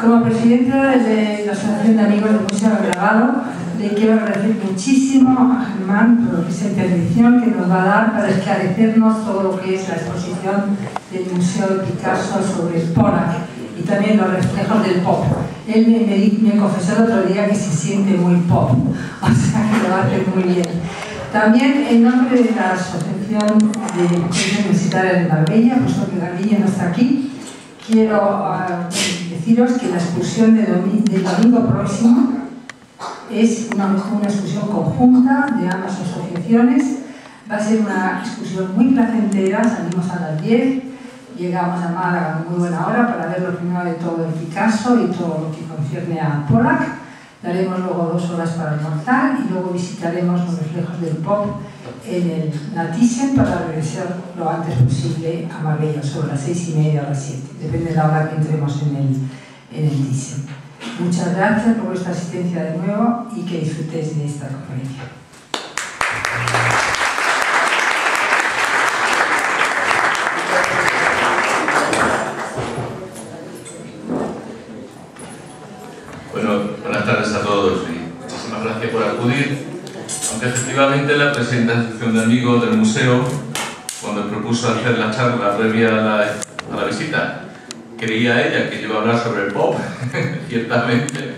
Como presidenta de la Asociación de Amigos del Museo Agregado, le quiero agradecer muchísimo a Germán por esa intervención que nos va a dar para esclarecernos todo lo que es la exposición del Museo de Picasso sobre Pollock y también los reflejos del pop. Él me confesó el otro día que se siente muy pop, o sea que lo hace muy bien. También en nombre de la Asociación de Mujeres Universitarias de Marbella, puesto que Galicia no está aquí, quiero deciros que la excursión del domingo próximo es una excursión conjunta de ambas asociaciones. Va a ser una excursión muy placentera, salimos a las 10, llegamos a Málaga a muy buena hora para ver lo primero de todo el Picasso y todo lo que concierne a Pollock. Daremos luego 2 horas para almorzar y luego visitaremos los reflejos del pop en el Thyssen para regresar lo antes posible a Marbella, sobre las 6:30 o las 7, depende de la hora que entremos en el Thyssen. Muchas gracias por vuestra asistencia de nuevo y que disfrutéis de esta conferencia. Bueno, buenas tardes a todos y muchísimas gracias por acudir. Aunque efectivamente la presidenta de la Asociación de Amigos del Museo, cuando propuso hacer la charla previa a la visita, creía ella que yo iba a hablar sobre el pop, ciertamente,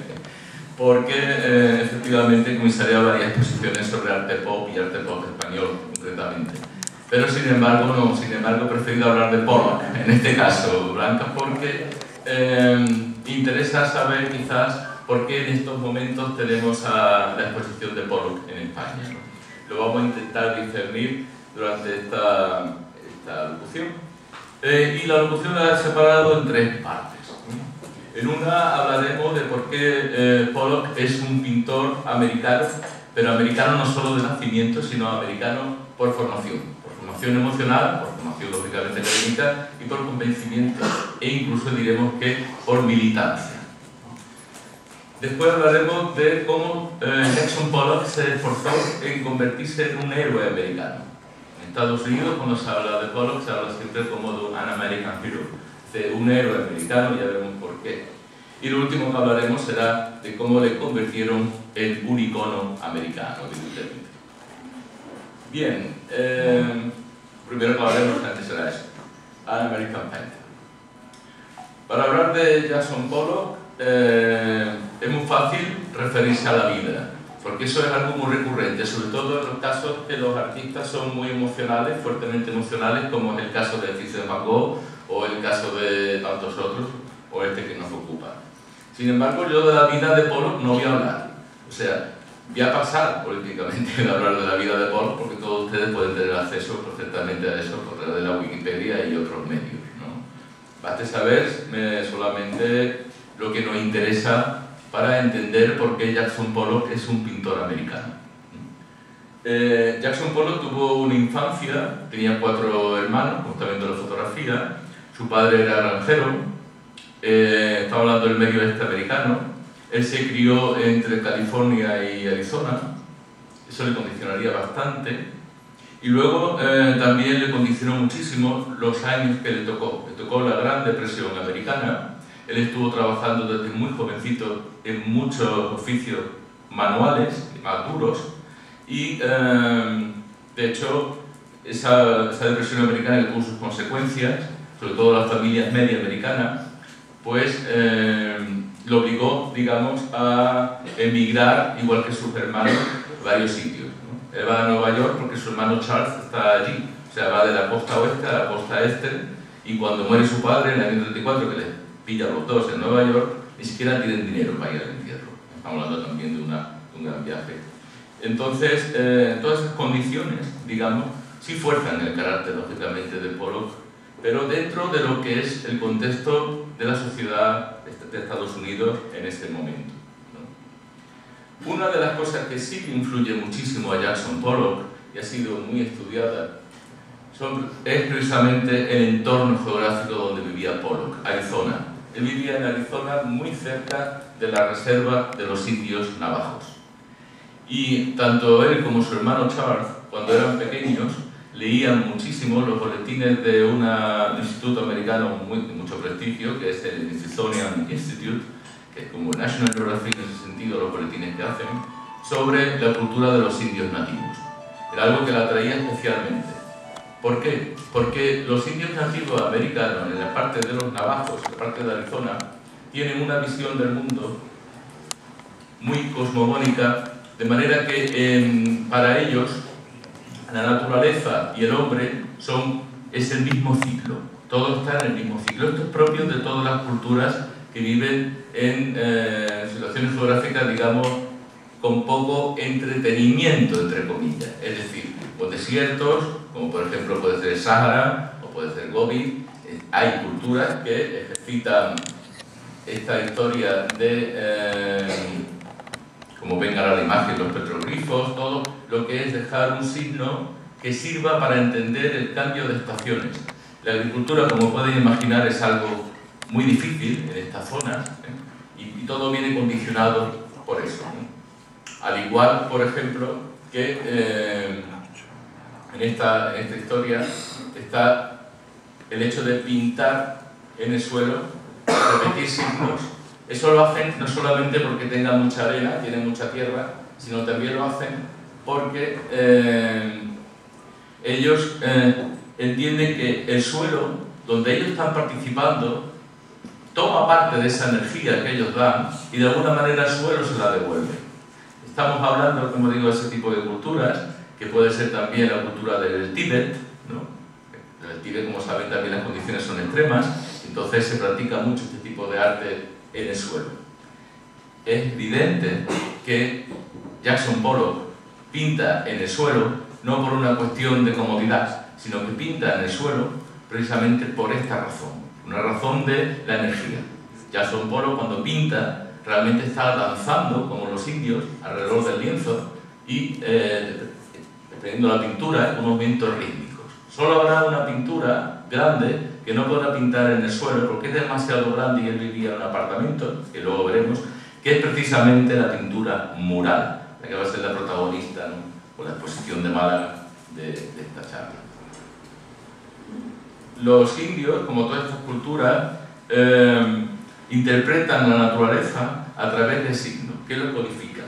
porque efectivamente comisariaba varias exposiciones sobre arte pop y arte pop español, concretamente. Pero sin embargo, no, he preferido hablar de Pollock, en este caso, Blanca, porque interesa saber quizás por qué en estos momentos tenemos la exposición de Pollock en España, ¿no? Lo vamos a intentar discernir durante esta locución. Y la locución la he separado en 3 partes. En una hablaremos de por qué Pollock es un pintor americano, pero americano no solo de nacimiento, sino americano por formación emocional, por formación lógicamente académica y por convencimiento, e incluso diremos que por militancia. Después hablaremos de cómo Jackson Pollock se esforzó en convertirse en un héroe americano. En Estados Unidos, cuando se habla de Pollock, se habla siempre como de un American Hero, de un héroe americano, ya veremos por qué. Y lo último que hablaremos será de cómo le convirtieron en un icono americano, evidentemente. Bien, primero que hablaremos antes será eso, An American Painter. Para hablar de Jackson Pollock, es muy fácil referirse a la vida, porque eso es algo muy recurrente, sobre todo en los casos que los artistas son muy emocionales, fuertemente emocionales, como es el caso de Vincent Van Gogh o el caso de tantos otros, o este que nos ocupa. Sin embargo, yo de la vida de Pollock no voy a hablar. O sea, voy a pasar políticamente a hablar de la vida de Pollock, porque todos ustedes pueden tener acceso perfectamente a eso por través de la Wikipedia y otros medios, ¿no? Basta saber solamente lo que nos interesa para entender por qué Jackson Pollock es un pintor americano. Jackson Pollock tuvo una infancia, tenía 4 hermanos, como está viendo la fotografía. Su padre era granjero, estaba hablando del medio oeste americano. Él se crió entre California y Arizona, eso le condicionaría bastante. Y luego también le condicionó muchísimo los años que le tocó la Gran Depresión americana. Él estuvo trabajando desde muy jovencito en muchos oficios manuales, más duros, y de hecho esa depresión americana que tuvo sus consecuencias, sobre todo las familias media americanas, pues lo obligó, digamos, a emigrar, igual que sus hermanos, a varios sitios, ¿no? Él va a Nueva York porque su hermano Charles está allí, o sea, va de la costa oeste a la costa este, y cuando muere su padre en el año 34, que le pilla a los dos en Nueva York, ni siquiera tienen dinero para ir al entierro. Estamos hablando también de un gran viaje. Entonces, todas esas condiciones, digamos, sí fuerzan el carácter, lógicamente, de Pollock, pero dentro de lo que es el contexto de la sociedad de Estados Unidos en este momento, ¿no? Una de las cosas que sí influye muchísimo a Jackson Pollock, y ha sido muy estudiada, es precisamente el entorno geográfico donde vivía Pollock, Arizona. Él vivía en Arizona, muy cerca de la reserva de los indios navajos. Y tanto él como su hermano Charles, cuando eran pequeños, leían muchísimo los boletines de un instituto americano de mucho prestigio, que es el Smithsonian Institute, que es como National Geographic en ese sentido, los boletines que hacen, sobre la cultura de los indios nativos. Era algo que la atraía especialmente. ¿Por qué? Porque los indios nativos americanos, en la parte de los navajos, en la parte de Arizona, tienen una visión del mundo muy cosmogónica, de manera que para ellos la naturaleza y el hombre es el mismo ciclo. Todo está en el mismo ciclo. Esto es propio de todas las culturas que viven en situaciones geográficas, digamos, con poco entretenimiento, entre comillas. Es decir, con desiertos, como por ejemplo puede ser el Sáhara o puede ser Gobi. Hay culturas que ejercitan esta historia de, como ven ahora la imagen, los petroglifos, todo lo que es dejar un signo que sirva para entender el cambio de estaciones. La agricultura, como pueden imaginar, es algo muy difícil en estas zonas, y todo viene condicionado por eso. Al igual, por ejemplo, que en esta historia está el hecho de pintar en el suelo, repetir signos. Eso lo hacen no solamente porque tengan mucha arena, tienen mucha tierra, sino también lo hacen porque ellos entienden que el suelo, donde ellos están participando, toma parte de esa energía que ellos dan y de alguna manera el suelo se la devuelve. Estamos hablando, como digo, de ese tipo de culturas, que puede ser también la cultura del Tíbet, ¿no? En el Tíbet, como saben, también las condiciones son extremas, entonces se practica mucho este tipo de arte en el suelo. Es evidente que Jackson Pollock pinta en el suelo no por una cuestión de comodidad, sino que pinta en el suelo precisamente por esta razón, una razón de la energía. Jackson Pollock, cuando pinta, realmente está danzando como los indios alrededor del lienzo y dependiendo de la pintura, unos movimientos rítmicos. Solo habrá una pintura grande que no podrá pintar en el suelo porque es demasiado grande y él vivía en un apartamento, que luego veremos, que es precisamente la pintura mural, la que va a ser la protagonista, ¿no?, con la exposición de Málaga de esta charla. Los indios, como todas estas culturas, interpretan la naturaleza a través de signos, que lo codifican.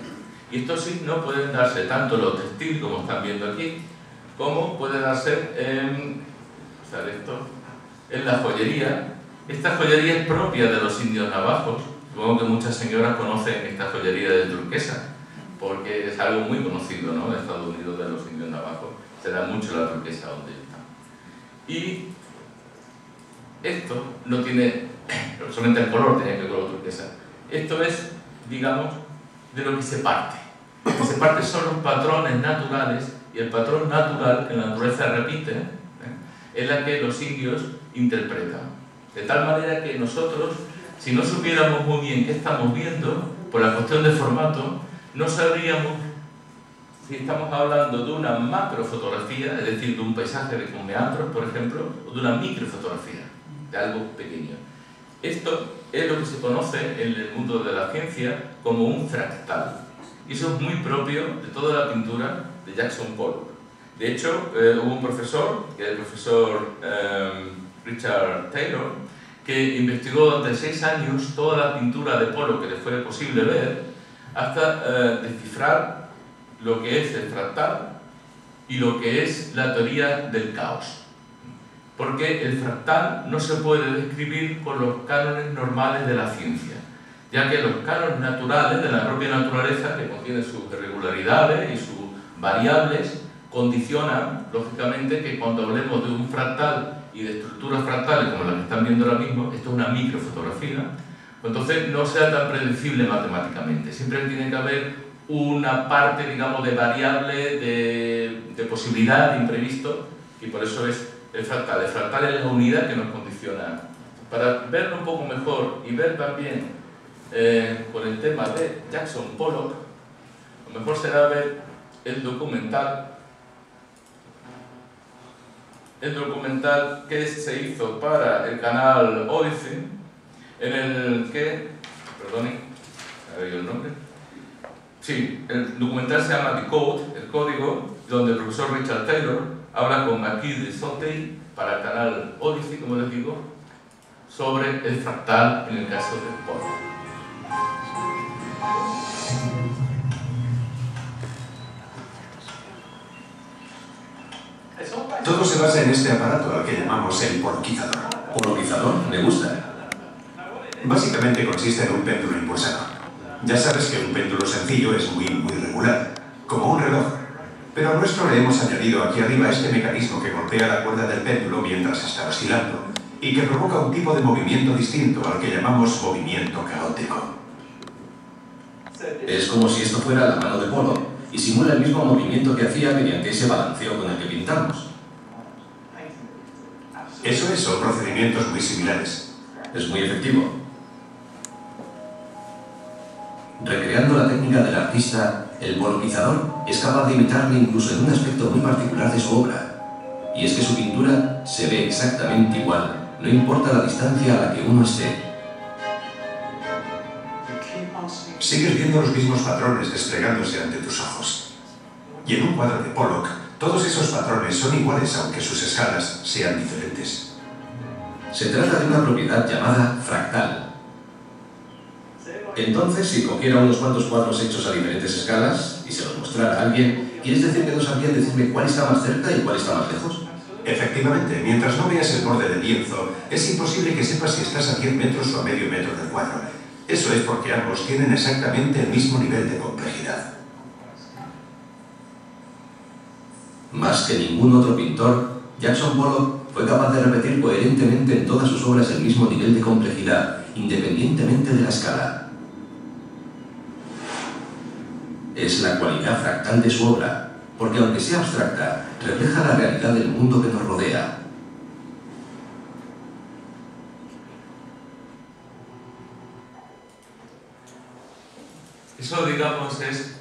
Y estos signos pueden darse tanto en lo textil, como están viendo aquí, como puede darse en la joyería. Esta joyería es propia de los indios navajos. Supongo que muchas señoras conocen esta joyería de turquesa, porque es algo muy conocido, ¿no?, en Estados Unidos, de los indios navajos. Se da mucho la turquesa donde están. Y esto no tiene solamente el color, tiene que ver con la turquesa. Esto es, digamos, de lo que se parte. Lo que se parte son los patrones naturales, y el patrón natural que la naturaleza repite es la que los indios interpretan. De tal manera que nosotros, si no supiéramos muy bien qué estamos viendo, por la cuestión de formato, no sabríamos si estamos hablando de una macrofotografía, es decir, de un paisaje con meandros, por ejemplo, o de una microfotografía, de algo pequeño. Esto es lo que se conoce en el mundo de la ciencia como un fractal. Y eso es muy propio de toda la pintura de Jackson Pollock. De hecho, hubo un profesor, que es el profesor Richard Taylor, que investigó durante 6 años toda la pintura de Pollock que le fue posible ver, hasta descifrar lo que es el fractal y lo que es la teoría del caos. Porque el fractal no se puede describir con los cánones normales de la ciencia, ya que los cánones naturales de la propia naturaleza, que contienen sus irregularidades y sus variables, condicionan, lógicamente, que cuando hablemos de un fractal y de estructuras fractales como las que están viendo ahora mismo, esto es una microfotografía, entonces no sea tan predecible matemáticamente. Siempre tiene que haber una parte, digamos, de variable, de posibilidad, de imprevisto, y por eso es el fractal. El fractal es la unidad que nos condiciona. Para verlo un poco mejor y ver también con el tema de Jackson Pollock, lo mejor será ver el documental que se hizo para el canal Odyssey, en el que, perdonen, a ver el nombre, sí, el documental se llama The Code, el código, donde el profesor Richard Taylor habla con Marquis de Sauté para el canal Odyssey, como les digo, sobre el fractal en el caso del Pollock. Todo se basa en este aparato al que llamamos el poloquizador. ¿Poloquizador? Me gusta. Básicamente consiste en un péndulo impulsado. Ya sabes que un péndulo sencillo es muy regular, como un reloj. Pero a nuestro le hemos añadido aquí arriba este mecanismo que golpea la cuerda del péndulo mientras está oscilando y que provoca un tipo de movimiento distinto al que llamamos movimiento caótico. Es como si esto fuera la mano de Pollock y simula el mismo movimiento que hacía mediante ese balanceo con el que pintamos. Eso es, son procedimientos muy similares. Es muy efectivo. Recreando la técnica del artista, el poloquizador es capaz de imitarle incluso en un aspecto muy particular de su obra. Y es que su pintura se ve exactamente igual, no importa la distancia a la que uno esté. Sigues viendo los mismos patrones desplegándose ante tus ojos. Y en un cuadro de Pollock, todos esos patrones son iguales aunque sus escalas sean diferentes. Se trata de una propiedad llamada fractal. Entonces, si cogiera unos cuantos cuadros hechos a diferentes escalas y se los mostrara a alguien, ¿quieres decir que no sabrían decirme cuál está más cerca y cuál está más lejos? Efectivamente, mientras no veas el borde del lienzo, es imposible que sepas si estás a 10 metros o a medio metro del cuadro. Eso es porque ambos tienen exactamente el mismo nivel de complejidad. Más que ningún otro pintor, Jackson Pollock fue capaz de repetir coherentemente en todas sus obras el mismo nivel de complejidad, independientemente de la escala. Es la cualidad fractal de su obra, porque aunque sea abstracta, refleja la realidad del mundo que nos rodea. Eso, digamos, es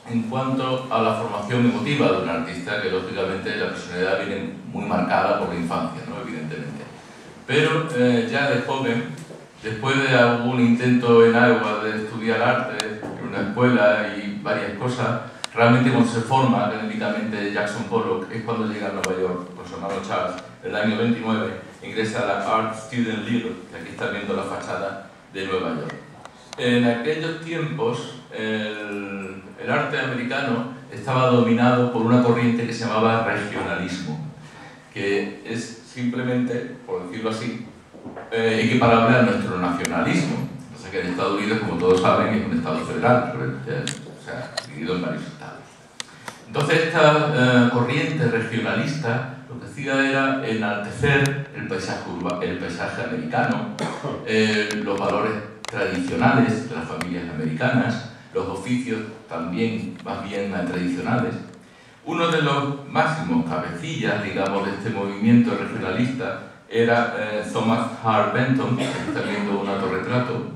en cuanto a la formación emotiva de un artista, que lógicamente la personalidad viene muy marcada por la infancia, ¿no? Evidentemente. Pero ya de joven, después de algún intento en Iowa de estudiar arte en una escuela y varias cosas, realmente cuando se forma académicamente Jackson Pollock es cuando llega a Nueva York con su hermano Charles. En el año 29 ingresa a la Art Student League, que aquí está viendo la fachada de Nueva York. En aquellos tiempos el arte americano estaba dominado por una corriente que se llamaba regionalismo, que es simplemente, por decirlo así, equiparable a nuestro nacionalismo. O sea que en Estados Unidos, como todos saben, es un estado federal, o sea, dividido en varios estados. Entonces esta corriente regionalista lo que hacía era enaltecer el paisaje americano, los valores tradicionales de las familias americanas, los oficios también más bien tradicionales. Uno de los máximos cabecillas, digamos, de este movimiento regionalista era Thomas Hart Benton, que está viendo un autorretrato.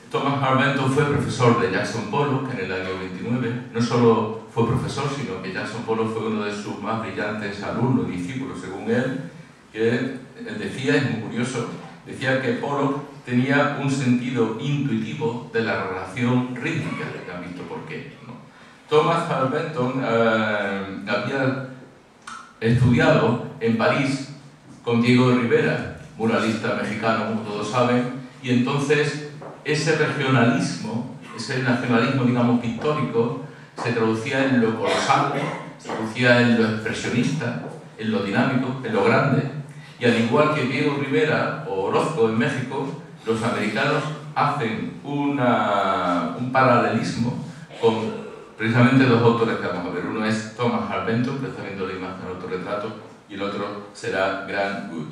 Thomas Hart Benton fue profesor de Jackson Pollock en el año 29. No solo fue profesor, sino que Jackson Pollock fue uno de sus más brillantes alumnos y discípulos, según él, que él decía, es muy curioso, decía que Pollock tenía un sentido intuitivo de la relación rítmica, que han visto por qué, ¿no? Thomas Hart Benton había estudiado en París con Diego Rivera, muralista mexicano, como todos saben, y entonces ese regionalismo, ese nacionalismo, digamos, pictórico, se traducía en lo colosal, se traducía en lo expresionista, en lo dinámico, en lo grande, y al igual que Diego Rivera o Orozco en México, los americanos hacen un paralelismo con precisamente dos autores que vamos a ver. Uno es Thomas Hart Benton, que está viendo la imagen del autorretrato, y el otro será Grant Wood.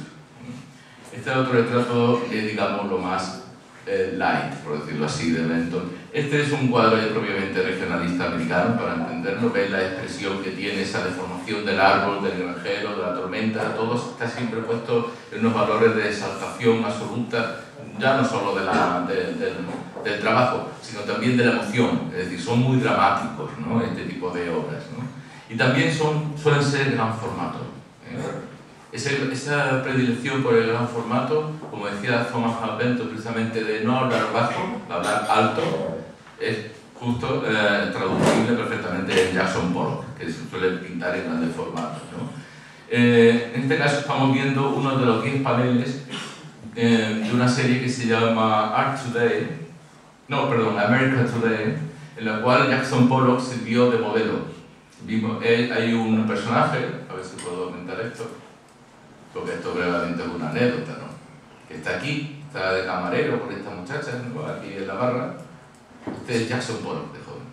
Este autorretrato es, digamos, lo más light, por decirlo así, de Benton. Este es un cuadro ya propiamente regionalista americano, para entenderlo. Veis la expresión que tiene, esa deformación del árbol, del granjero, de la tormenta. Todo está siempre puesto en unos valores de exaltación absoluta, ya no solo del trabajo, sino también de la emoción. Es decir, son muy dramáticos, ¿no?, este tipo de obras, ¿no? Y también suelen ser gran formato. Esa predilección por el gran formato, como decía Thomas Hart Benton, precisamente de no hablar bajo, hablar alto, es justo traducible perfectamente en Jackson Pollock, que se suele pintar en grandes formatos, ¿no? En este caso estamos viendo uno de los 10 paneles de una serie que se llama America Today, en la cual Jackson Pollock sirvió de modelo. Hay un personaje, a ver si puedo aumentar esto, porque esto brevemente es una anécdota, ¿no? Que está aquí, está de camarero por esta muchacha, ¿no? Aquí en la barra. Este es Jackson Pollock de joven.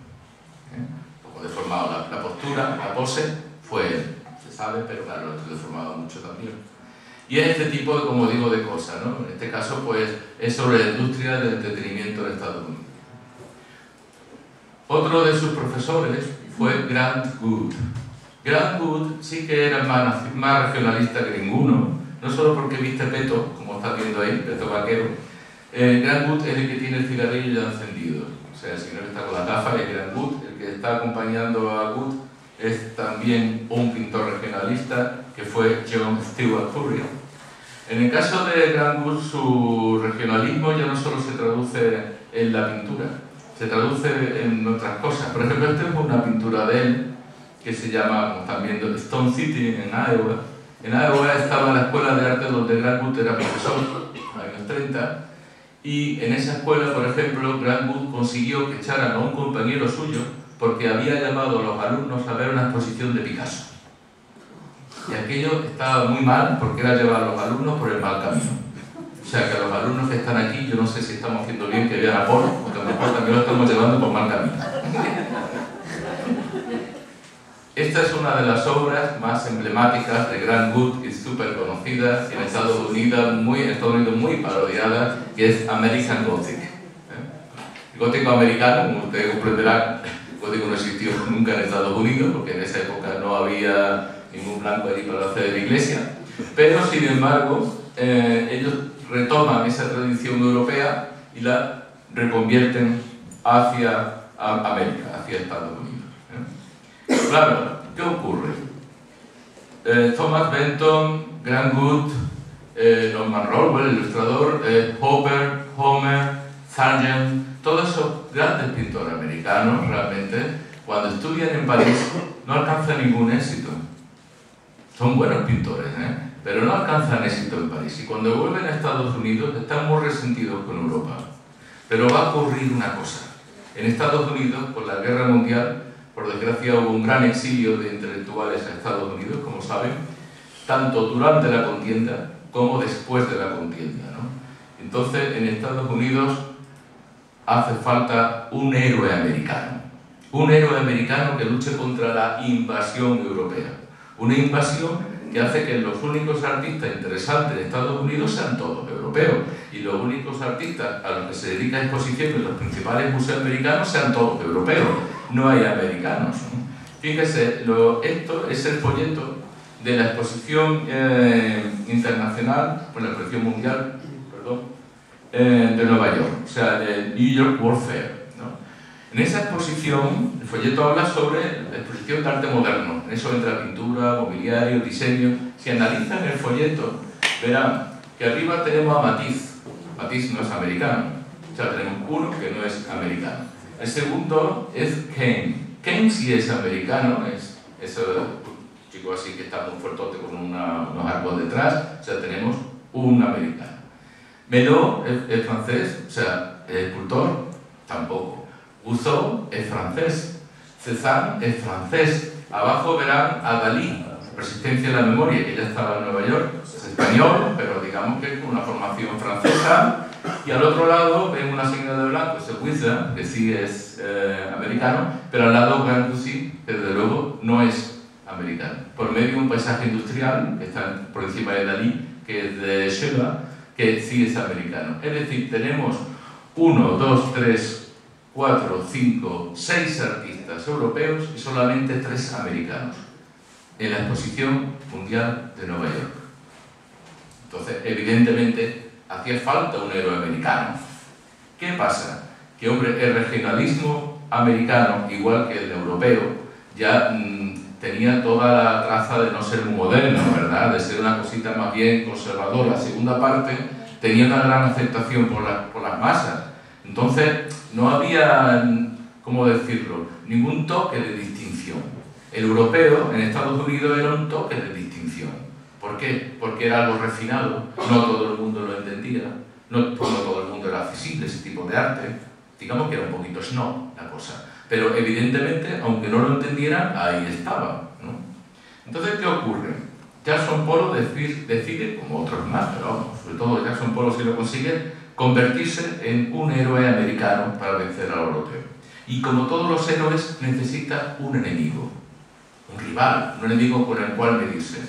Un poco deformado la postura, la pose, fue él. Se sabe, pero claro, lo he deformado mucho también. Y es este tipo, como digo, de cosas, ¿no? En este caso, pues, es sobre la industria del entretenimiento en Estados Unidos. Otro de sus profesores fue Grant Wood. Grant Wood sí que era más regionalista que ninguno, no solo porque viste peto, como estás viendo ahí, peto vaquero. Grant Wood es el que tiene el cigarrillo ya encendido, o sea, el señor que está con la gafa es Grant Wood. El que está acompañando a Wood es también un pintor regionalista que fue John Stewart Curry. En el caso de Grant Wood, su regionalismo ya no solo se traduce en la pintura, se traduce en otras cosas. Por ejemplo, esta es una pintura de él que se llama, como están viendo, Stone City en Iowa. En Iowa estaba la escuela de arte donde Grant Wood era profesor, en los años 30, y en esa escuela, por ejemplo, Grant Wood consiguió que echaran a un compañero suyo porque había llamado a los alumnos a ver una exposición de Picasso. Y aquello estaba muy mal porque era llevar a los alumnos por el mal camino. O sea, que a los alumnos que están aquí, yo no sé si estamos haciendo bien que vean a Paul, porque a lo mejor también lo estamos llevando por mal camino. Esta es una de las obras más emblemáticas de Grant Wood y súper conocida en Estados Unidos, muy parodiada, que es American Gothic. El gótico americano, como ustedes comprenderán, el gótico no existió nunca en Estados Unidos, porque en esa época no había ningún blanco allí para hacer la iglesia, pero sin embargo, ellos retoman esa tradición europea y la reconvierten hacia América, hacia Estados Unidos. Claro, ¿qué ocurre? Thomas Benton, Grant Wood, Norman Rockwell, el ilustrador, Hopper, Homer, Sargent, todos esos grandes pintores americanos realmente, cuando estudian en París, no alcanzan ningún éxito. Son buenos pintores, pero no alcanzan éxito en París. Y cuando vuelven a Estados Unidos están muy resentidos con Europa. Pero va a ocurrir una cosa. En Estados Unidos, por la Guerra Mundial, por desgracia hubo un gran exilio de intelectuales a Estados Unidos, como saben, tanto durante la contienda como después de la contienda, ¿no? Entonces, en Estados Unidos hace falta un héroe americano. Un héroe americano que luche contra la invasión europea. Una invasión que hace que los únicos artistas interesantes de Estados Unidos sean todos europeos y los únicos artistas a los que se dedica exposición en los principales museos americanos sean todos europeos, no hay americanos, ¿no? Fíjese, esto es el folleto de la exposición internacional, la exposición mundial, perdón, de Nueva York, o sea, de New York World Fair, ¿no? En esa exposición, el folleto habla sobre la exposición de arte moderno. En eso entra pintura, mobiliario, diseño. Si analizan el folleto, verán que arriba tenemos a Matisse. Matisse no es americano. O sea, tenemos uno que no es americano. El segundo es Kane. Kane sí es americano, es un chico así que está muy fuertote con unos árboles detrás. O sea, tenemos un americano. Melot es francés, o sea, el escultor tampoco. Rousseau es francés, Cézanne es francés. Abajo verán a Dalí, Resistencia de la Memoria, que ya estaba en Nueva York, es español, pero digamos que con una formación francesa. Y al otro lado ven una señora de blanco, es Wizard, que sí es americano, pero al lado Grant Wood, que desde luego no es americano. Por medio de un paisaje industrial, que está por encima de Dalí, que es de Sheila, que sí es americano. Es decir, tenemos 1, 2, 3, 4, 5, 6 artistas europeos y solamente 3 americanos en la exposición mundial de Nueva York. Entonces, evidentemente, hacía falta un héroe americano. ¿Qué pasa? Que, hombre, el regionalismo americano, igual que el europeo, ya tenía toda la traza de no ser muy moderno, ¿verdad? De ser una cosita más bien conservadora. La segunda parte tenía una gran aceptación por las masas. Entonces, no había, ¿cómo decirlo?, ningún toque de distinción. El europeo en Estados Unidos era un toque de distinción. ¿Por qué? Porque era algo refinado, no todo el mundo lo entendía, no todo el mundo era accesible a ese tipo de arte. Digamos que era un poquito snob la cosa. Pero evidentemente, aunque no lo entendieran, ahí estaba, ¿no? Entonces, ¿qué ocurre? Jackson Pollock decide, como otros más, pero vamos, sobre todo Jackson Pollock si lo consigue, convertirse en un héroe americano para vencer al europeo. Y como todos los héroes, necesita un enemigo, un rival, un enemigo con el cual medirse.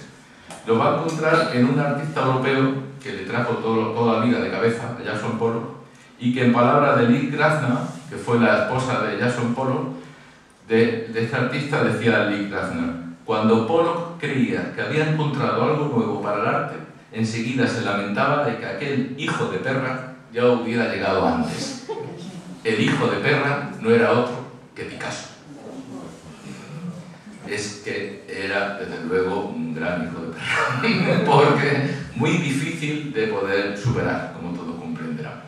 Lo va a encontrar en un artista europeo que le trajo toda la vida de cabeza a Jackson Pollock y que en palabras de Lee Krasner, que fue la esposa de Jackson Pollock, de este artista, decía Lee Krasner: cuando Pollock creía que había encontrado algo nuevo para el arte, enseguida se lamentaba de que aquel hijo de perra ya hubiera llegado antes. El hijo de perra no era otro que Picasso. Es que era, desde luego, un gran hijo de perra, porque muy difícil de poder superar, como todos comprenderán.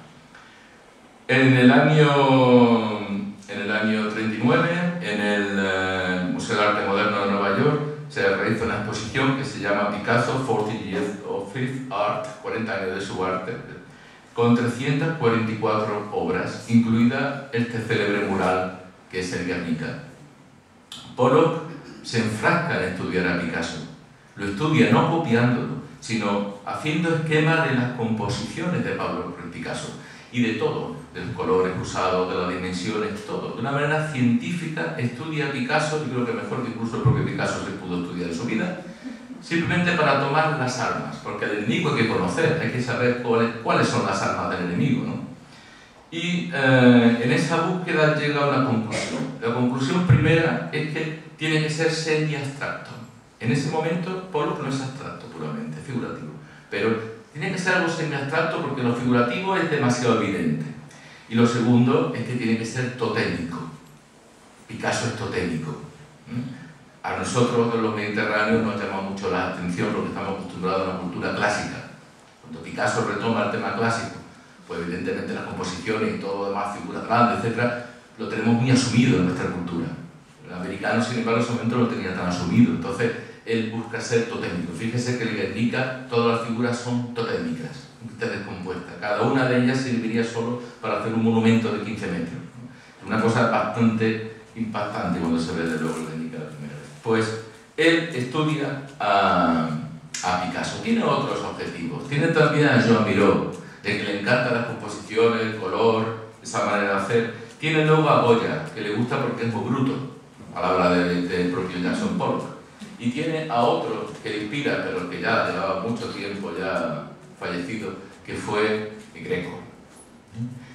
En el año 39, en el Museo de Arte Moderno de Nueva York, se realiza una exposición que se llama Picasso 40 Years of His Art, 40 años de su arte, con 344 obras, incluida este célebre mural que es el Guernica. Pollock se enfrasca en estudiar a Picasso. Lo estudia no copiándolo, sino haciendo esquemas de las composiciones de Pablo Picasso y de todo, de los colores usados, de las dimensiones, todo. De una manera científica estudia a Picasso, y creo que mejor que incluso el propio Picasso se pudo estudiar en su vida, simplemente para tomar las armas, porque al enemigo hay que conocer, hay que saber cuáles son las armas del enemigo, ¿no? Y en esa búsqueda llega a una conclusión. La conclusión primera es que tiene que ser semi-abstracto. En ese momento, Pollock no es abstracto puramente, es figurativo, pero tiene que ser algo semi-abstracto porque lo figurativo es demasiado evidente. Y lo segundo es que tiene que ser totémico. Picasso es totémico. A nosotros, los mediterráneos, nos llama mucho la atención porque estamos acostumbrados a una cultura clásica. Cuando Picasso retoma el tema clásico, pues evidentemente las composiciones y todo lo demás, figuras grandes, etc., lo tenemos muy asumido en nuestra cultura. El americano, sin embargo, en ese momento no lo tenía tan asumido. Entonces, él busca ser totémico. Fíjese que en Guernica todas las figuras son totémicas, descompuestas. Cada una de ellas serviría solo para hacer un monumento de 15 metros. Una cosa bastante impactante cuando se ve de luego el Guernica la primera vez. Pues él estudia a Picasso. Tiene otros objetivos. Tiene también a Joan Miró, de que le encantan las composiciones, el color, esa manera de hacer. Tiene luego a Goya, que le gusta porque es muy bruto, a la hora del propio Jackson Pollock. Y tiene a otro que le inspira, pero que ya llevaba mucho tiempo ya fallecido, que fue Greco.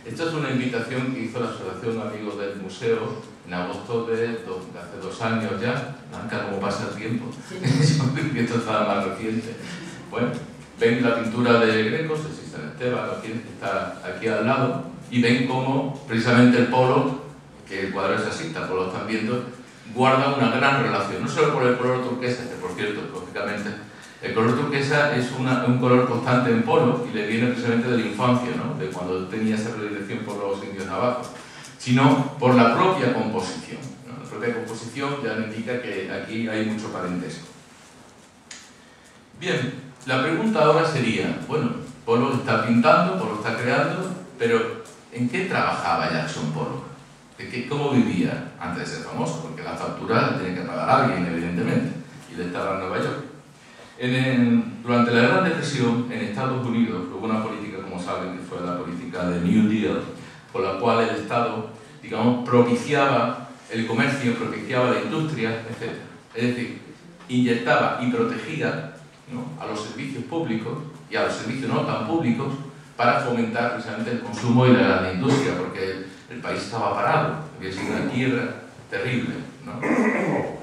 Esta es una invitación que hizo la Asociación Amigos del Museo en agosto de hace 2 años ya. Blanca, ¿cómo pasa el tiempo? Esto estaba más reciente. Bueno, ven la pintura de Greco, no sé si San Esteban o quién está aquí al lado, y ven cómo precisamente el Pollock, que el cuadro es así, tampoco lo están viendo, guarda una gran relación, no solo por el color turquesa, que por cierto, lógicamente, el color turquesa es un color constante en Pollock y le viene precisamente de la infancia, ¿no? De cuando tenía esa predilección por los indios navajos, sino por la propia composición, ¿no? La propia composición ya me indica que aquí hay mucho parentesco. Bien, la pregunta ahora sería, bueno, Pollock está pintando, Pollock está creando, pero ¿en qué trabajaba Jackson Pollock? ¿Cómo vivía antes de ser famoso? Porque la factura la tiene que pagar alguien, evidentemente, y le estaba en Nueva York. Durante la Gran Depresión, en Estados Unidos, hubo una política, como saben, que fue la política de New Deal, por la cual el Estado, digamos, propiciaba el comercio, propiciaba la industria, etc. Es decir, inyectaba y protegía, ¿no?, a los servicios públicos y a los servicios no tan públicos para fomentar precisamente el consumo y la gran industria, porque el país estaba parado, había sido una quiebra terrible, ¿no?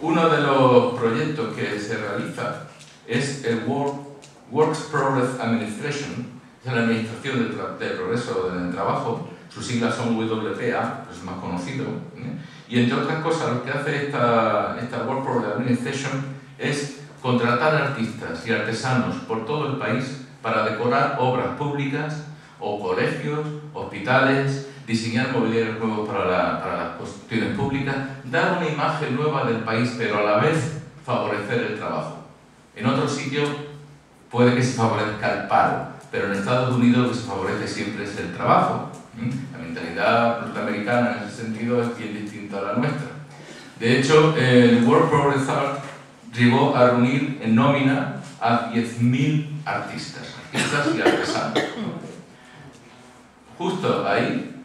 Uno de los proyectos que se realiza es el Works Progress Administration, es la Administración del Progreso del Trabajo, sus siglas son WPA, es más conocido, ¿eh? Y entre otras cosas lo que hace esta Works Progress Administration es contratar artistas y artesanos por todo el país para decorar obras públicas o colegios hospitales, diseñar mobiliarios nuevos para las cuestiones públicas, dar una imagen nueva del país, pero a la vez favorecer el trabajo. En otros sitios puede que se favorezca el paro, pero en Estados Unidos lo que se favorece siempre es el trabajo. La mentalidad norteamericana en ese sentido es bien distinta a la nuestra. De hecho, el World Progress Art llegó a reunir en nómina a 10.000 artistas y artesanos. Justo ahí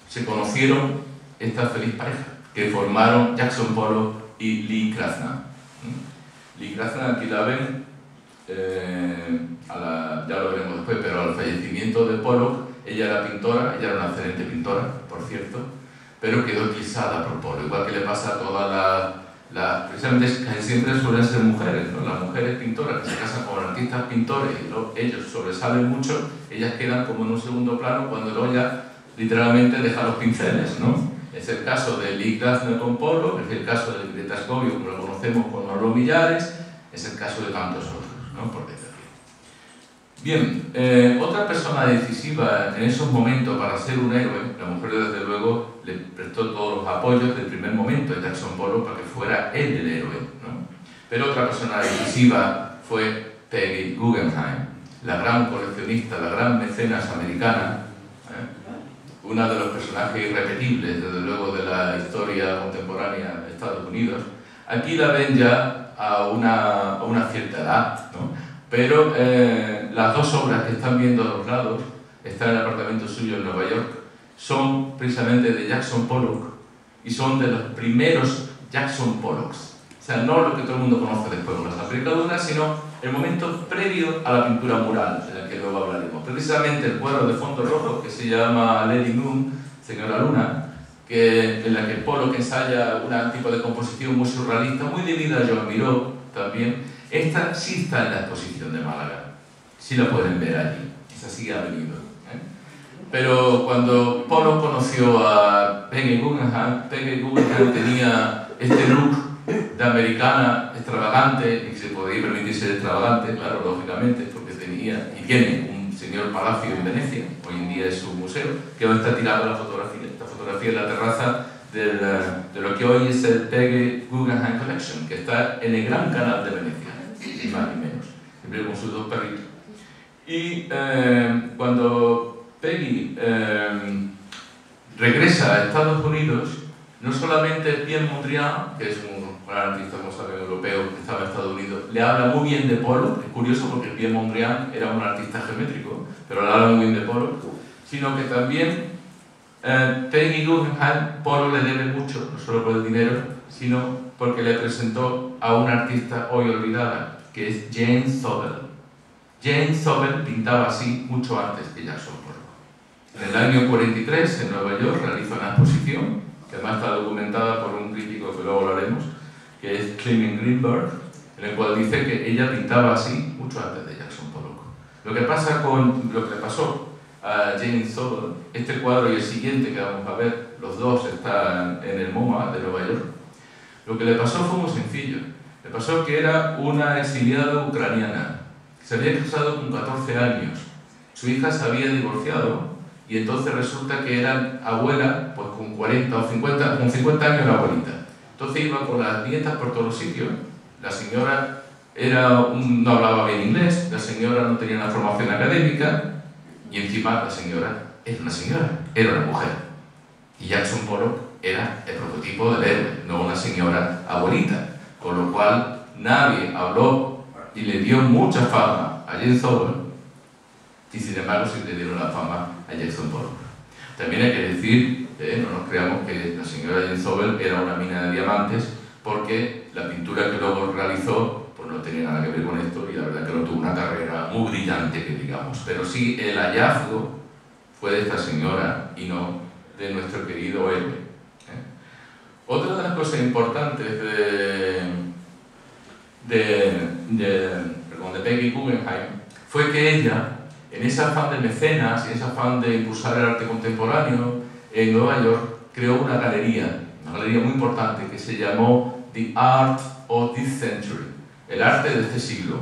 se conocieron esta feliz pareja, que formaron Jackson Pollock y Lee Krasner. Lee Krasner, aquí la ven, ya lo veremos después, pero al fallecimiento de Pollock, ella era pintora, ella era una excelente pintora, por cierto, pero quedó eclipsada por Pollock, igual que le pasa a todas precisamente casi siempre suelen ser mujeres, ¿no? Las mujeres pintoras que se casan con artistas pintores y ellos sobresalen mucho, ellas quedan como en un segundo plano cuando luego ya literalmente deja los pinceles, ¿no? Es el caso de Lee Krasner con Pollock, es el caso de Greta Scoville, como lo conocemos con Orlo Millares, es el caso de tantos otros, ¿no? Por desgracia. Bien, otra persona decisiva en esos momentos para ser un héroe, la mujer desde luego le prestó todos los apoyos del primer momento de Jackson Pollock para que fuera él el héroe, ¿no? Pero otra persona decisiva fue Peggy Guggenheim, la gran coleccionista, la gran mecenas americana, una de los personajes irrepetibles, desde luego, de la historia contemporánea de Estados Unidos. Aquí la ven ya a una cierta edad, ¿no? Pero las dos obras que están viendo a los lados, están en el apartamento suyo en Nueva York, son precisamente de Jackson Pollock y son de los primeros Jackson Pollocks. O sea, no lo que todo el mundo conoce después con las aplicaduras, sino el momento previo a la pintura mural, de la que luego hablaremos. Precisamente el cuadro de fondo rojo, que se llama Lady Moon, Señora Luna, en la que Pollock ensaya un tipo de composición muy surrealista, muy debida a Joan Miró también. Esta sí está en la exposición de Málaga, sí la pueden ver allí, esa sí ha venido. Pero cuando Pollock conoció a Peggy Guggenheim tenía este look de americana extravagante, y se podía permitir ser extravagante, claro, lógicamente, porque tenía y tiene un señor palacio en Venecia, hoy en día es su museo, que hoy está tirando la fotografía. Esta fotografía es la terraza de lo que hoy es el Peggy Guggenheim Collection, que está en el Gran Canal de Venecia, ni más ni menos, siempre con sus dos perritos. Y cuando Peggy regresa a Estados Unidos, no solamente Pierre Mondrian, que es un gran artista, como saben, europeo, que estaba en Estados Unidos, le habla muy bien de Pollock, es curioso porque Pierre Mondrian era un artista geométrico, pero le habla muy bien de Pollock, sino que también Peggy Guggenheim, Pollock le debe mucho, no solo por el dinero, sino porque le presentó a una artista hoy olvidada, que es Jane Sobel. Jane Sobel pintaba así mucho antes que Jackson Pollock. En el año 43, en Nueva York, realiza una exposición, que además está documentada por un crítico que luego hablaremos, que es Clement Greenberg, en el cual dice que ella pintaba así mucho antes de Jackson Pollock. Lo que le pasó a Jane Sobel, este cuadro y el siguiente que vamos a ver, los dos están en el MoMA de Nueva York. Lo que le pasó fue muy sencillo. Le pasó que era una exiliada ucraniana. Se había casado con 14 años. Su hija se había divorciado y entonces resulta que era abuela, pues con 40 o 50, con 50 años era abuelita. Entonces iba con las nietas por todos los sitios. La señora no hablaba bien inglés, la señora no tenía una formación académica y encima la señora era una señora, era una mujer. Y Jackson Pollock era el prototipo del héroe, no una señora abuelita. Con lo cual nadie habló y le dio mucha fama a Jane Sobel y sin embargo sí le dieron la fama a Jackson Pollock. También hay que decir, no nos creamos que la señora Jane Sobel era una mina de diamantes, porque la pintura que luego realizó pues no tenía nada que ver con esto y la verdad que no tuvo una carrera muy brillante, que digamos. Pero sí el hallazgo fue de esta señora y no de nuestro querido héroe. Otra de las cosas importantes de Peggy Guggenheim fue que ella, en ese afán de mecenas y en ese afán de impulsar el arte contemporáneo en Nueva York, creó una galería muy importante que se llamó The Art of this Century, el arte de este siglo.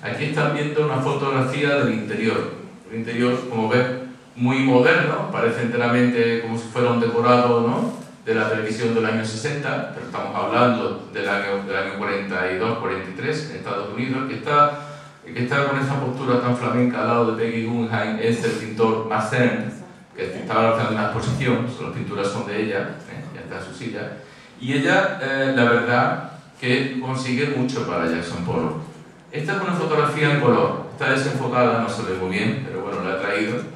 Aquí están viendo una fotografía del interior. El interior, como ven, muy moderno, parece enteramente como si fuera un decorado, ¿no?, de la televisión del año 60, pero estamos hablando del año 42, 43 en Estados Unidos. El que está con esa postura tan flamenca al lado de Peggy Guggenheim es el pintor Massen, que estaba realizando una exposición, las pinturas son de ella, ya está en su silla, y ella, la verdad, que consigue mucho para Jackson Pollock. Esta es una fotografía en color, está desenfocada, no se ve muy bien, pero bueno, la he traído.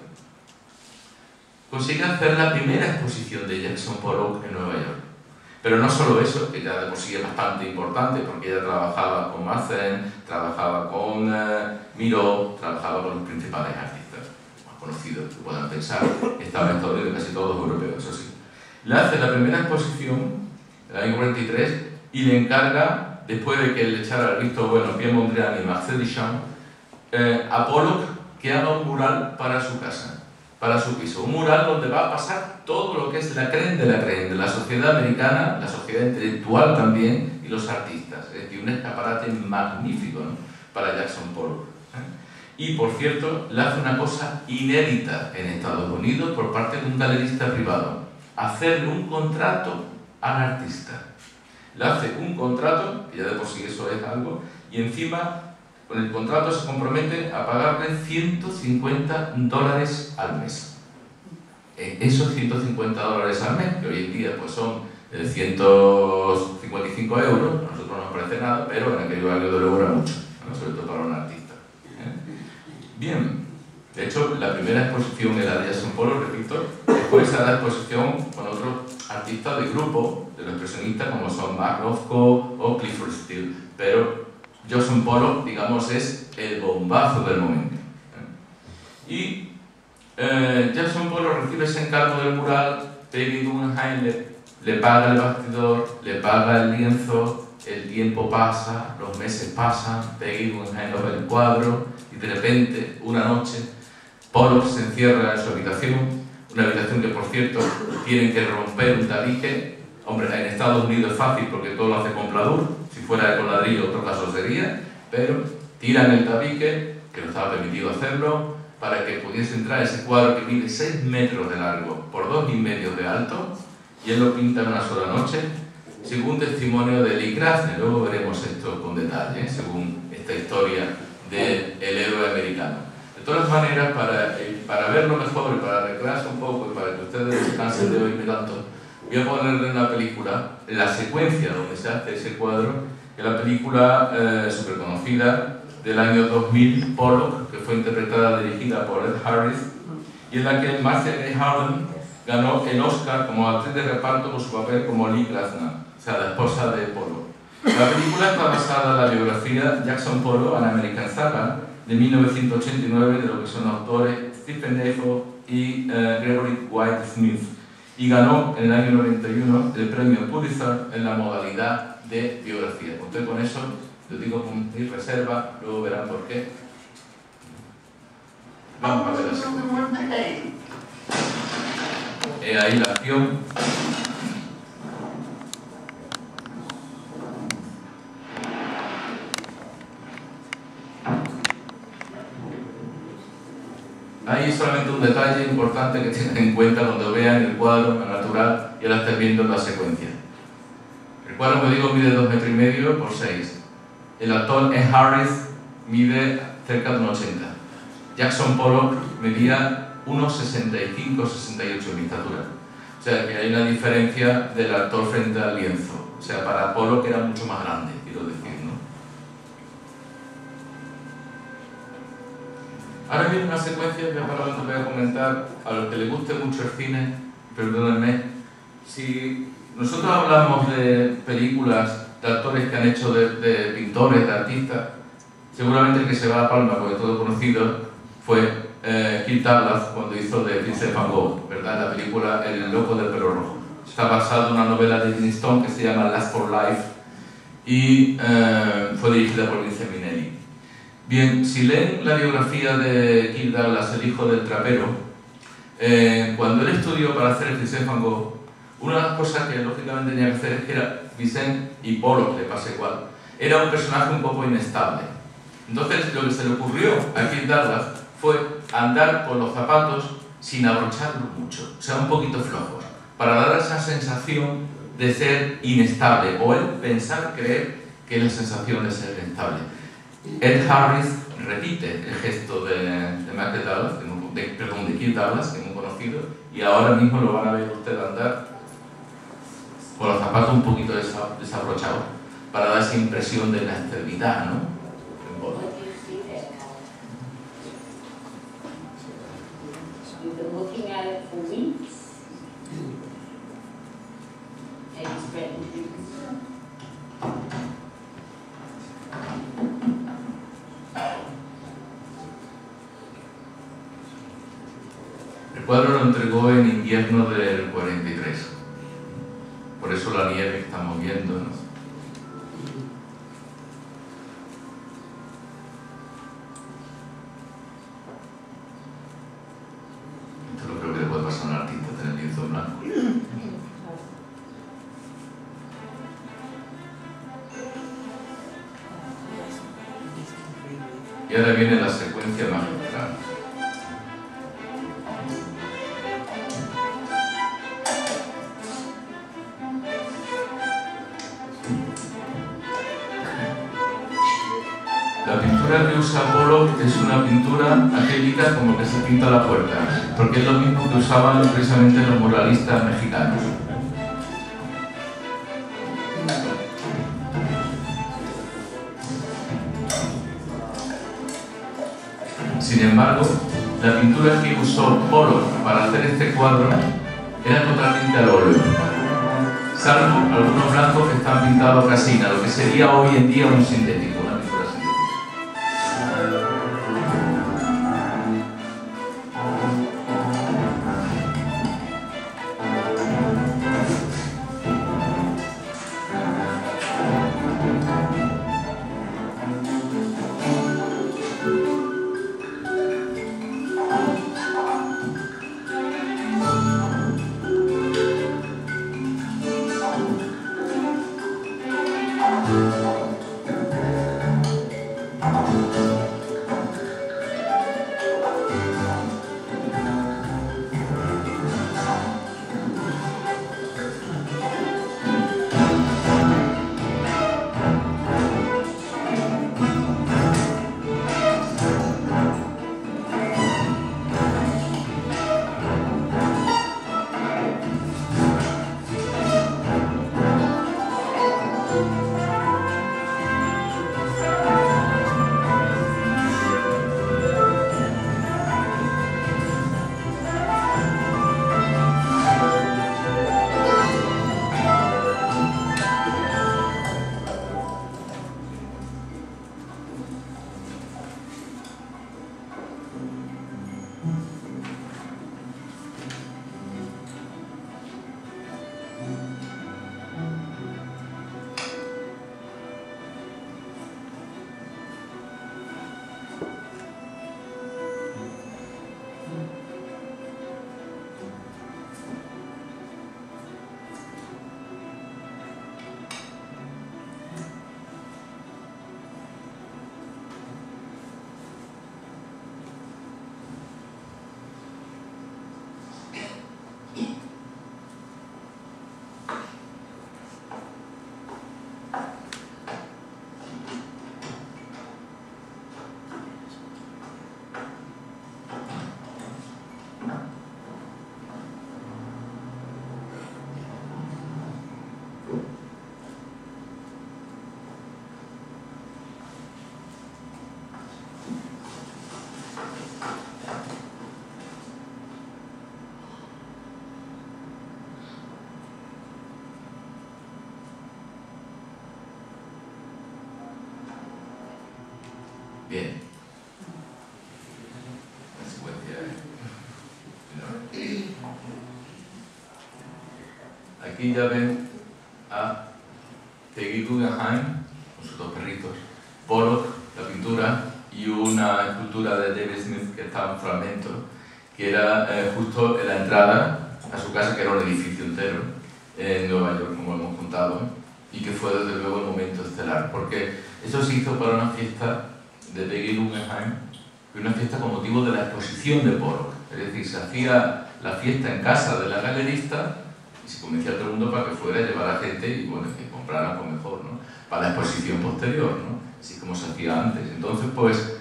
Consigue hacer la primera exposición de Jackson Pollock en Nueva York. Pero no solo eso, que ya de por sí es bastante importante, porque ella trabajaba con Massen, trabajaba con Miró, trabajaba con los principales artistas más conocidos que puedan pensar, estaban en Estados Unidos, casi todos europeos, eso sí. Le hace la primera exposición, en el año 43, y le encarga, después de que le echara el visto bueno Pierre Mondrian y Marcel Duchamp, a Pollock que haga un mural para su casa, para su piso. Un mural donde va a pasar todo lo que es la crème de la sociedad americana, la sociedad intelectual también, y los artistas. Es decir, un escaparate magnífico, ¿no?, para Jackson Pollock. Y, por cierto, le hace una cosa inédita en Estados Unidos por parte de un galerista privado. Hacerle un contrato al artista. Le hace un contrato, que ya de por sí eso es algo, y encima con el contrato se compromete a pagarle $150 al mes. Esos $150 al mes, que hoy en día pues son 155 euros, a nosotros no nos parece nada, pero en aquel año de euro era mucho, ¿no?, sobre todo para un artista. Bien, de hecho la primera exposición era de Jackson Pollock, repito, después se da la exposición con otros artistas de grupo, de los expresionistas como son Mark Rothko o Clifford Steele, pero Jackson Pollock, digamos, es el bombazo del momento. Y Jackson Pollock recibe ese encargo del mural, Peggy Guggenheim le paga el bastidor, le paga el lienzo, el tiempo pasa, los meses pasan, Peggy Guggenheim lo ve el cuadro, y de repente, una noche, Pollock se encierra en su habitación, una habitación que, por cierto, tienen que romper un tabique. Hombre, en Estados Unidos es fácil porque todo lo hace con pladur. Si fuera con ladrillo, otro caso sería, pero tiran el tabique, que no estaba permitido hacerlo, para que pudiese entrar ese cuadro que mide 6 metros de largo por 2,5 de alto, y él lo pinta en una sola noche, según testimonio de Lee Krasner. Luego veremos esto con detalle, según esta historia del héroe americano. De todas maneras, para verlo mejor y para recrearse un poco y para que ustedes descansen de hoy tanto, voy a ponerle una película, la secuencia donde se hace ese cuadro, que es la película súper conocida del año 2000, Pollock, que fue interpretada, dirigida por Ed Harris, y en la que Marcel Harden ganó el Oscar como actriz de reparto por su papel como Lee Krasner, o sea, la esposa de Pollock. La película está basada en la biografía Jackson Pollock, An American Saga, de 1989, de lo que son autores Stephen Defoe y Gregory White Smith, y ganó en el año 91 el premio Pulitzer en la modalidad de biografía. Usted con eso, lo digo con mi reserva, luego verán por qué. Vamos a ver la secuencia. Ahí la acción. Hay solamente un detalle importante que tienen en cuenta cuando vean el cuadro natural y ahora estén viendo la secuencia. El cuadro, como digo, mide 2,5 metros por 6. El actor Ed Harris mide cerca de 1,80. Jackson Pollock medía 1,65-68 en estatura. O sea que hay una diferencia del actor frente al lienzo. O sea, para Pollock era mucho más grande, quiero decir, ¿no? Ahora viene una secuencia que para voy a comentar a los que les guste mucho el cine, perdónenme. Si nosotros hablamos de películas de actores que han hecho de pintores, de artistas, seguramente el que se va a palma, porque todo conocido, fue Kirk Douglas cuando hizo de Vincent Van Gogh, ¿verdad? La película El loco del pelo rojo. Está basada en una novela de Dean Stone que se llama Last for Life y fue dirigida por Vincent Minnelli. Bien, si leen la biografía de Kirk Douglas, el hijo del trapero, cuando él estudió para hacer el Vincent Van Gogh, una de las cosas que lógicamente tenía que hacer es que era Vincent y Pollock, le pasa igual. Era un personaje un poco inestable. Entonces lo que se le ocurrió a Kirk Douglas fue andar con los zapatos sin abrocharlo mucho, o sea, un poquito flojos, para dar esa sensación de ser inestable, o el pensar, creer que es la sensación de ser inestable. Ed Harris repite el gesto de Michael Douglas, de Kirk Douglas, que hemos conocido, y ahora mismo lo van a ver ustedes andar con los zapatos un poquito desabrochados, para dar esa impresión de la esterilidad, ¿no? You've been looking at it for weeks, and you spread it. El cuadro lo entregó en invierno del 43, por eso la nieve que estamos viendo, ¿no? Y ahora viene la secuencia magistral. La pintura que usa Pollock es una pintura acrílica como que se pinta la puerta, porque es lo mismo que usaban precisamente los muralistas mexicanos. Sin embargo, la pintura que usó Pollock para hacer este cuadro era totalmente al óleo, salvo algunos blancos que están pintados a casina, lo que sería hoy en día un sintético, una pintura sintética. Bien. La secuencia. Aquí ya ven a Peggy Guggenheim con sus dos perritos, Pollock, la pintura, y una escultura de David Smith que está en fragmento, que era justo en la entrada a su casa, que era un edificio entero en Nueva York, como hemos contado, y que fue desde luego el momento estelar, porque eso se hizo para una fiesta de Peggy Guggenheim, una fiesta con motivo de la exposición de Pollock. Es decir, se hacía la fiesta en casa de la galerista y se convencía a todo el mundo para que fuera a llevar a gente y bueno, que compraran pues mejor, ¿no? Para la exposición posterior, ¿no? Así como se hacía antes. Entonces, pues,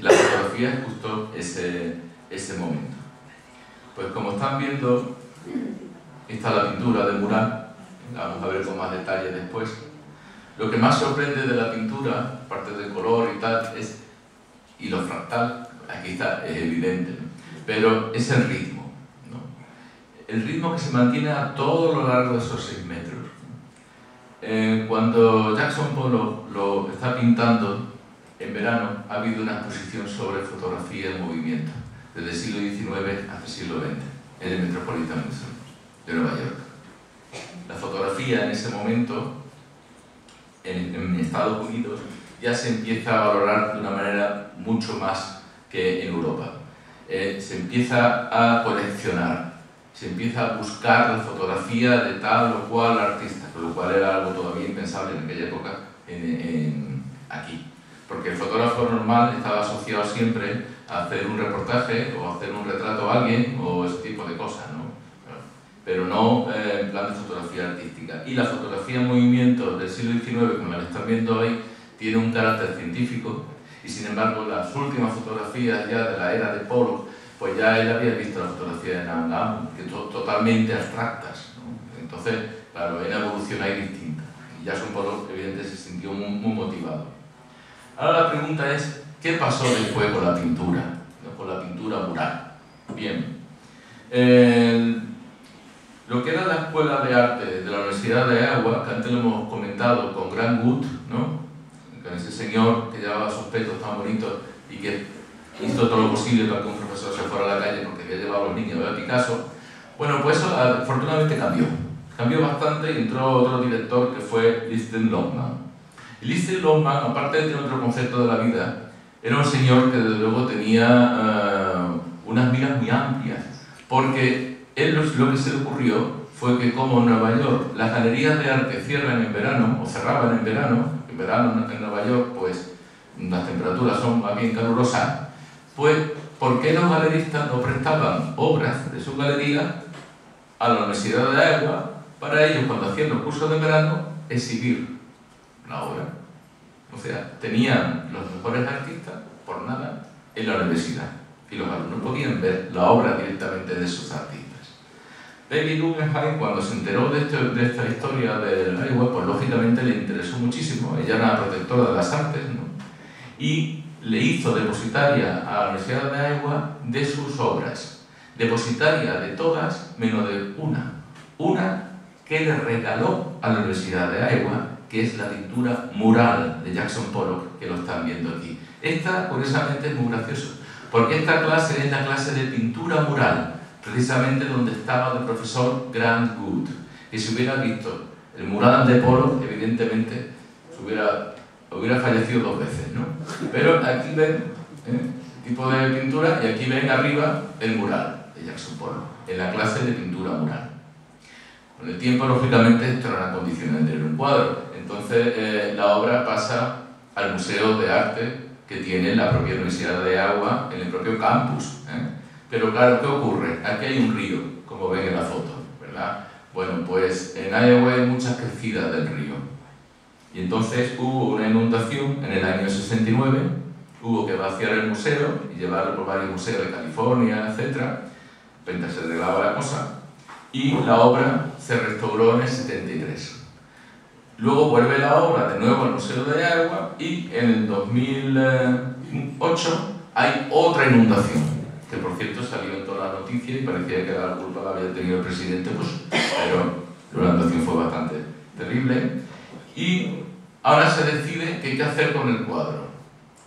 la fotografía es justo ese momento. Pues como están viendo, está la pintura de mural, la vamos a ver con más detalle después. Lo que más sorprende de la pintura, aparte del color y tal, y lo fractal, aquí está, es evidente, ¿no? Pero es el ritmo, ¿no? El ritmo que se mantiene a todo lo largo de esos 6 metros. Cuando Jackson Pollock lo está pintando en verano, ha habido una exposición sobre fotografía en movimiento, desde el siglo XIX hasta el siglo XX, en el Metropolitan Museum de Nueva York. La fotografía en ese momento, en Estados Unidos, ya se empieza a valorar de una manera mucho más que en Europa. Se empieza a coleccionar, se empieza a buscar la fotografía de tal o cual artista, lo cual era algo todavía impensable en aquella época aquí. Porque el fotógrafo normal estaba asociado siempre a hacer un reportaje o a hacer un retrato a alguien o ese tipo de cosas, ¿no? Pero no en plan de fotografía artística. Y la fotografía en movimiento del siglo XIX, como la están viendo hoy, tiene un carácter científico y sin embargo las últimas fotografías ya de la era de Pollock, pues ya él había visto la fotografía de Nangam, que son totalmente abstractas, ¿no? Entonces, claro, hay una evolución ahí distinta. Y Jackson Pollock, evidentemente, se sintió muy motivado. Ahora la pregunta es, ¿qué pasó después con la pintura? ¿No? Con la pintura mural. Bien. Lo que era la Escuela de Arte de la Universidad de Iowa, que antes lo hemos comentado con Grant Wood, ¿no? Con ese señor que llevaba esos petos tan bonitos y que hizo todo lo posible para que un profesor se fuera a la calle porque había llevado a los niños a ver a Picasso. Bueno, pues eso afortunadamente cambió. Cambió bastante y entró otro director que fue Liston Lockman. Y Liston Lockman, aparte de tener otro concepto de la vida, era un señor que desde luego tenía unas miras muy amplias, porque él lo que se le ocurrió fue que como en Nueva York las galerías de arte cierran en verano, o cerraban en verano en Nueva York pues las temperaturas son más bien calurosas, pues ¿por qué los galeristas no prestaban obras de su galería a la Universidad de Iowa para ellos cuando hacían los cursos de verano exhibir la obra? O sea, tenían los mejores artistas por nada en la universidad y los alumnos podían ver la obra directamente de sus artistas. David Guggenheim, cuando se enteró de esta historia del Iowa, pues lógicamente le interesó muchísimo. Ella era la protectora de las artes, ¿no? Y le hizo depositaria a la Universidad de Iowa de sus obras. Depositaria de todas, menos de una que le regaló a la Universidad de Iowa, que es la pintura mural de Jackson Pollock, que lo están viendo aquí. Esta, curiosamente, es muy gracioso, porque esta clase es la clase de pintura mural, precisamente donde estaba el profesor Grant Wood. Y si hubiera visto el mural de Pollock, evidentemente hubiera fallecido 2 veces, ¿no? Pero aquí ven tipo de pintura y aquí ven arriba el mural de Jackson Pollock, en la clase de pintura mural. Con el tiempo, lógicamente, esto era una condición de tener un cuadro. Entonces, la obra pasa al Museo de Arte que tiene la propia Universidad de Iowa en el propio campus, Pero claro, ¿qué ocurre? Aquí hay un río, como ven en la foto, ¿verdad? Bueno, pues en Iowa hay muchas crecidas del río. Y entonces hubo una inundación en el año 69, hubo que vaciar el museo y llevarlo por varios museos de California, etc. Mientras se arreglaba la cosa. Y la obra se restauró en el 73. Luego vuelve la obra de nuevo al Museo de Iowa y en el 2008 hay otra inundación, que por cierto salió en todas las noticias y parecía que la culpa la había tenido el presidente Bush, pero la inundación fue bastante terrible. Y ahora se decide que hay que hacer con el cuadro.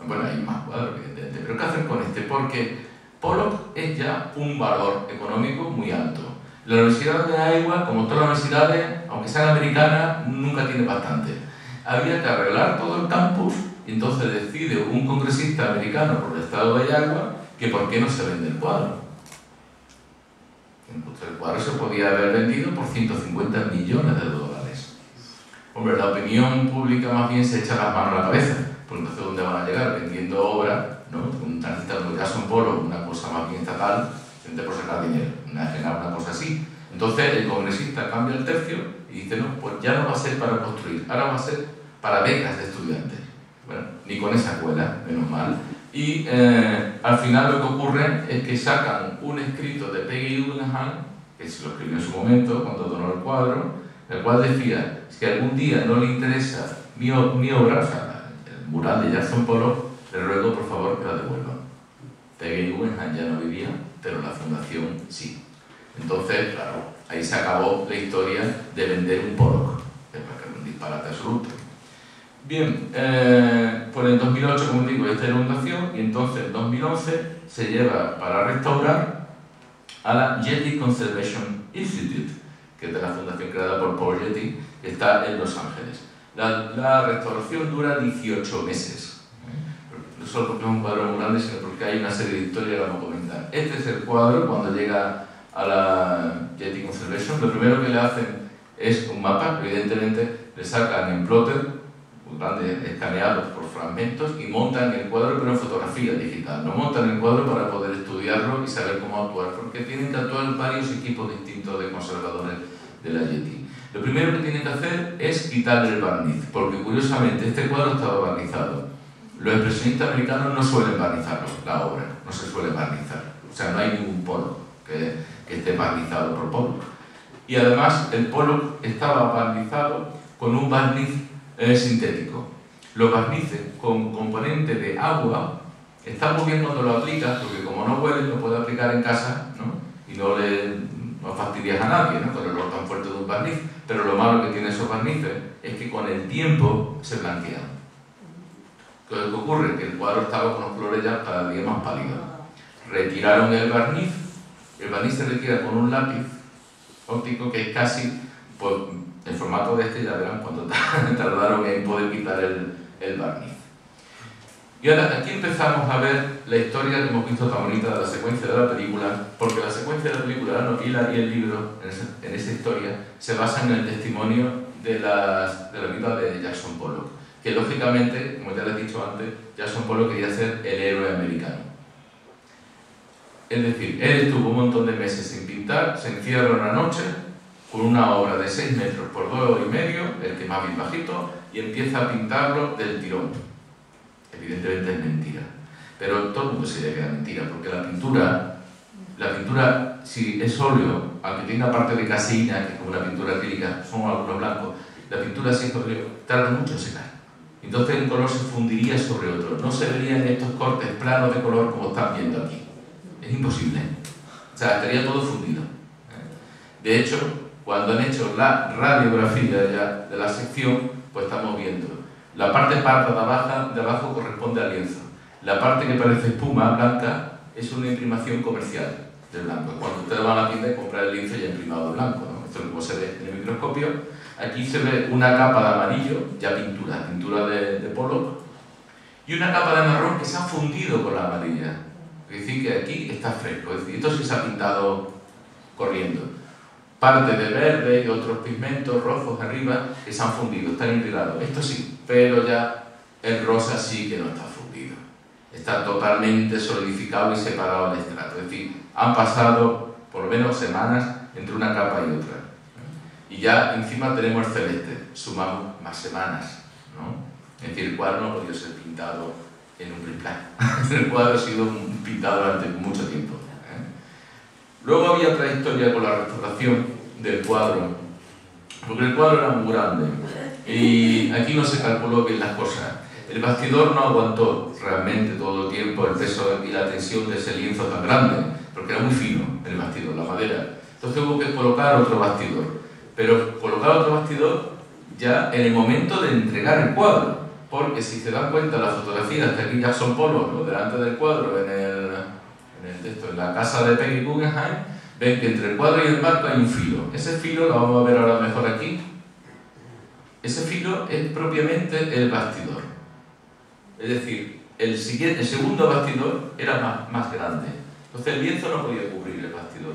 Bueno, hay más cuadros, evidentemente, pero ¿qué hacer con este? Porque Pollock es ya un valor económico muy alto. La Universidad de Iowa, como todas las universidades, aunque sean americanas, nunca tiene bastante. Había que arreglar todo el campus y entonces decide un congresista americano por el estado de Iowa que por qué no se vende el cuadro. Entonces el cuadro se podía haber vendido por 150 millones de dólares. Hombre, la opinión pública más bien se echa las manos a la cabeza, porque entonces ¿dónde van a llegar? Vendiendo obra, ¿no? Un artista como Jackson Pollock, una cosa más bien estatal, simplemente por sacar dinero, una cosa así. Entonces el congresista cambia el tercio y dice, no, pues ya no va a ser para construir, ahora va a ser para becas de estudiantes. Bueno, ni con esa escuela, menos mal. Y al final lo que ocurre es que sacan un escrito de Peggy Guggenheim, que se lo escribió en su momento cuando donó el cuadro, el cual decía, si algún día no le interesa mi obra, o sea, el mural de Jackson Pollock, le ruego por favor que la devuelvan. Peggy Guggenheim ya no vivía, pero la fundación sí. Entonces, claro, ahí se acabó la historia de vender un Pollock, que es un disparate absoluto. Bien, pues en 2008, como digo, esta inundación, y entonces en 2011 se lleva para restaurar a la Getty Conservation Institute, que es de la fundación creada por Paul Getty, que está en Los Ángeles. La restauración dura 18 meses. No solo porque es un cuadro muy grande, sino porque hay una serie de historias que vamos a comentar. Este es el cuadro cuando llega a la Getty Conservation. Lo primero que le hacen es un mapa, evidentemente le sacan en plotter, grandes escaneados por fragmentos, y montan el cuadro, pero en fotografía digital. No montan el cuadro para poder estudiarlo y saber cómo actuar, porque tienen que actuar varios equipos distintos de conservadores de la Getty. Lo primero que tienen que hacer es quitarle el barniz, porque curiosamente este cuadro estaba barnizado. Los expresionistas americanos no suelen barnizar la obra, no se suele barnizar. O sea, no hay ningún Pollock que esté barnizado por Pollock. Y además el Pollock estaba barnizado con un barniz sintético. Los barnices con componente de agua están muy bien cuando lo aplicas, porque como no huelen, lo puedes aplicar en casa, ¿no? Y no fastidias a nadie, ¿no? Con el olor tan fuerte de un barniz. Pero lo malo que tienen esos barnices es que con el tiempo se blanquean. ¿Qué ocurre? Que el cuadro estaba con los colores ya cada día más pálidos. Retiraron el barniz se retira con un lápiz óptico que es casi, pues, el formato de este, ya verán cuánto tardaron en poder quitar el barniz. Y ahora aquí empezamos a ver la historia que hemos visto tan bonita de la secuencia de la película, porque la secuencia de la película, la novela y el libro, en esa historia, se basan en el testimonio de la vida de Jackson Pollock, que lógicamente, como ya les he dicho antes, Jackson Pollock quería ser el héroe americano. Es decir, él estuvo un montón de meses sin pintar, se encierra una noche con una obra de 6 metros por 2,5 metros, el que más bien bajito, y empieza a pintarlo del tirón. Evidentemente es mentira, pero todo el mundo sabía que era mentira, porque la pintura, si es óleo, aunque tenga parte de caseína, que es como una pintura acrílica, son algunos blancos, la pintura si es óleo tarda mucho en secar. Entonces el color se fundiría sobre otro, no se verían estos cortes planos de color como están viendo aquí. Es imposible. O sea, estaría todo fundido. De hecho, cuando han hecho la radiografía ya de la sección, pues estamos viendo la parte parda de abajo corresponde al lienzo. La parte que parece espuma blanca es una imprimación comercial del blanco. Cuando usted va a la tienda y compra el lienzo ya imprimado de blanco, ¿no? Esto es como se ve en el microscopio. Aquí se ve una capa de amarillo, ya pintura de Pollock, y una capa de marrón que se ha fundido con la amarilla. Es decir, que aquí está fresco, es decir, esto sí se ha pintado corriendo. Parte de verde y otros pigmentos rojos arriba que se han fundido, están integrados. Esto sí, pero ya el rosa sí que no está fundido. Está totalmente solidificado y separado del estrato. Es decir, han pasado por lo menos semanas entre una capa y otra. Y ya encima tenemos el celeste, sumamos más semanas, ¿no? Es decir, el cuadro no ha podido ser pintado en un plan. El cuadro ha sido pintado durante mucho tiempo. Luego había otra historia con la restauración del cuadro, porque el cuadro era muy grande y aquí no se calculó bien las cosas. El bastidor no aguantó realmente todo el tiempo el peso y la tensión de ese lienzo tan grande, porque era muy fino el bastidor, la madera. Entonces hubo que colocar otro bastidor, pero colocar otro bastidor ya en el momento de entregar el cuadro, porque si se dan cuenta las fotografías que aquí Jackson Pollock, ¿no? Delante del cuadro en la casa de Peggy Guggenheim, ven que entre el cuadro y el marco hay un filo. Ese filo lo vamos a ver ahora mejor aquí. Ese filo es propiamente el bastidor. Es decir, el segundo bastidor era más grande. Entonces el lienzo no podía cubrir el bastidor,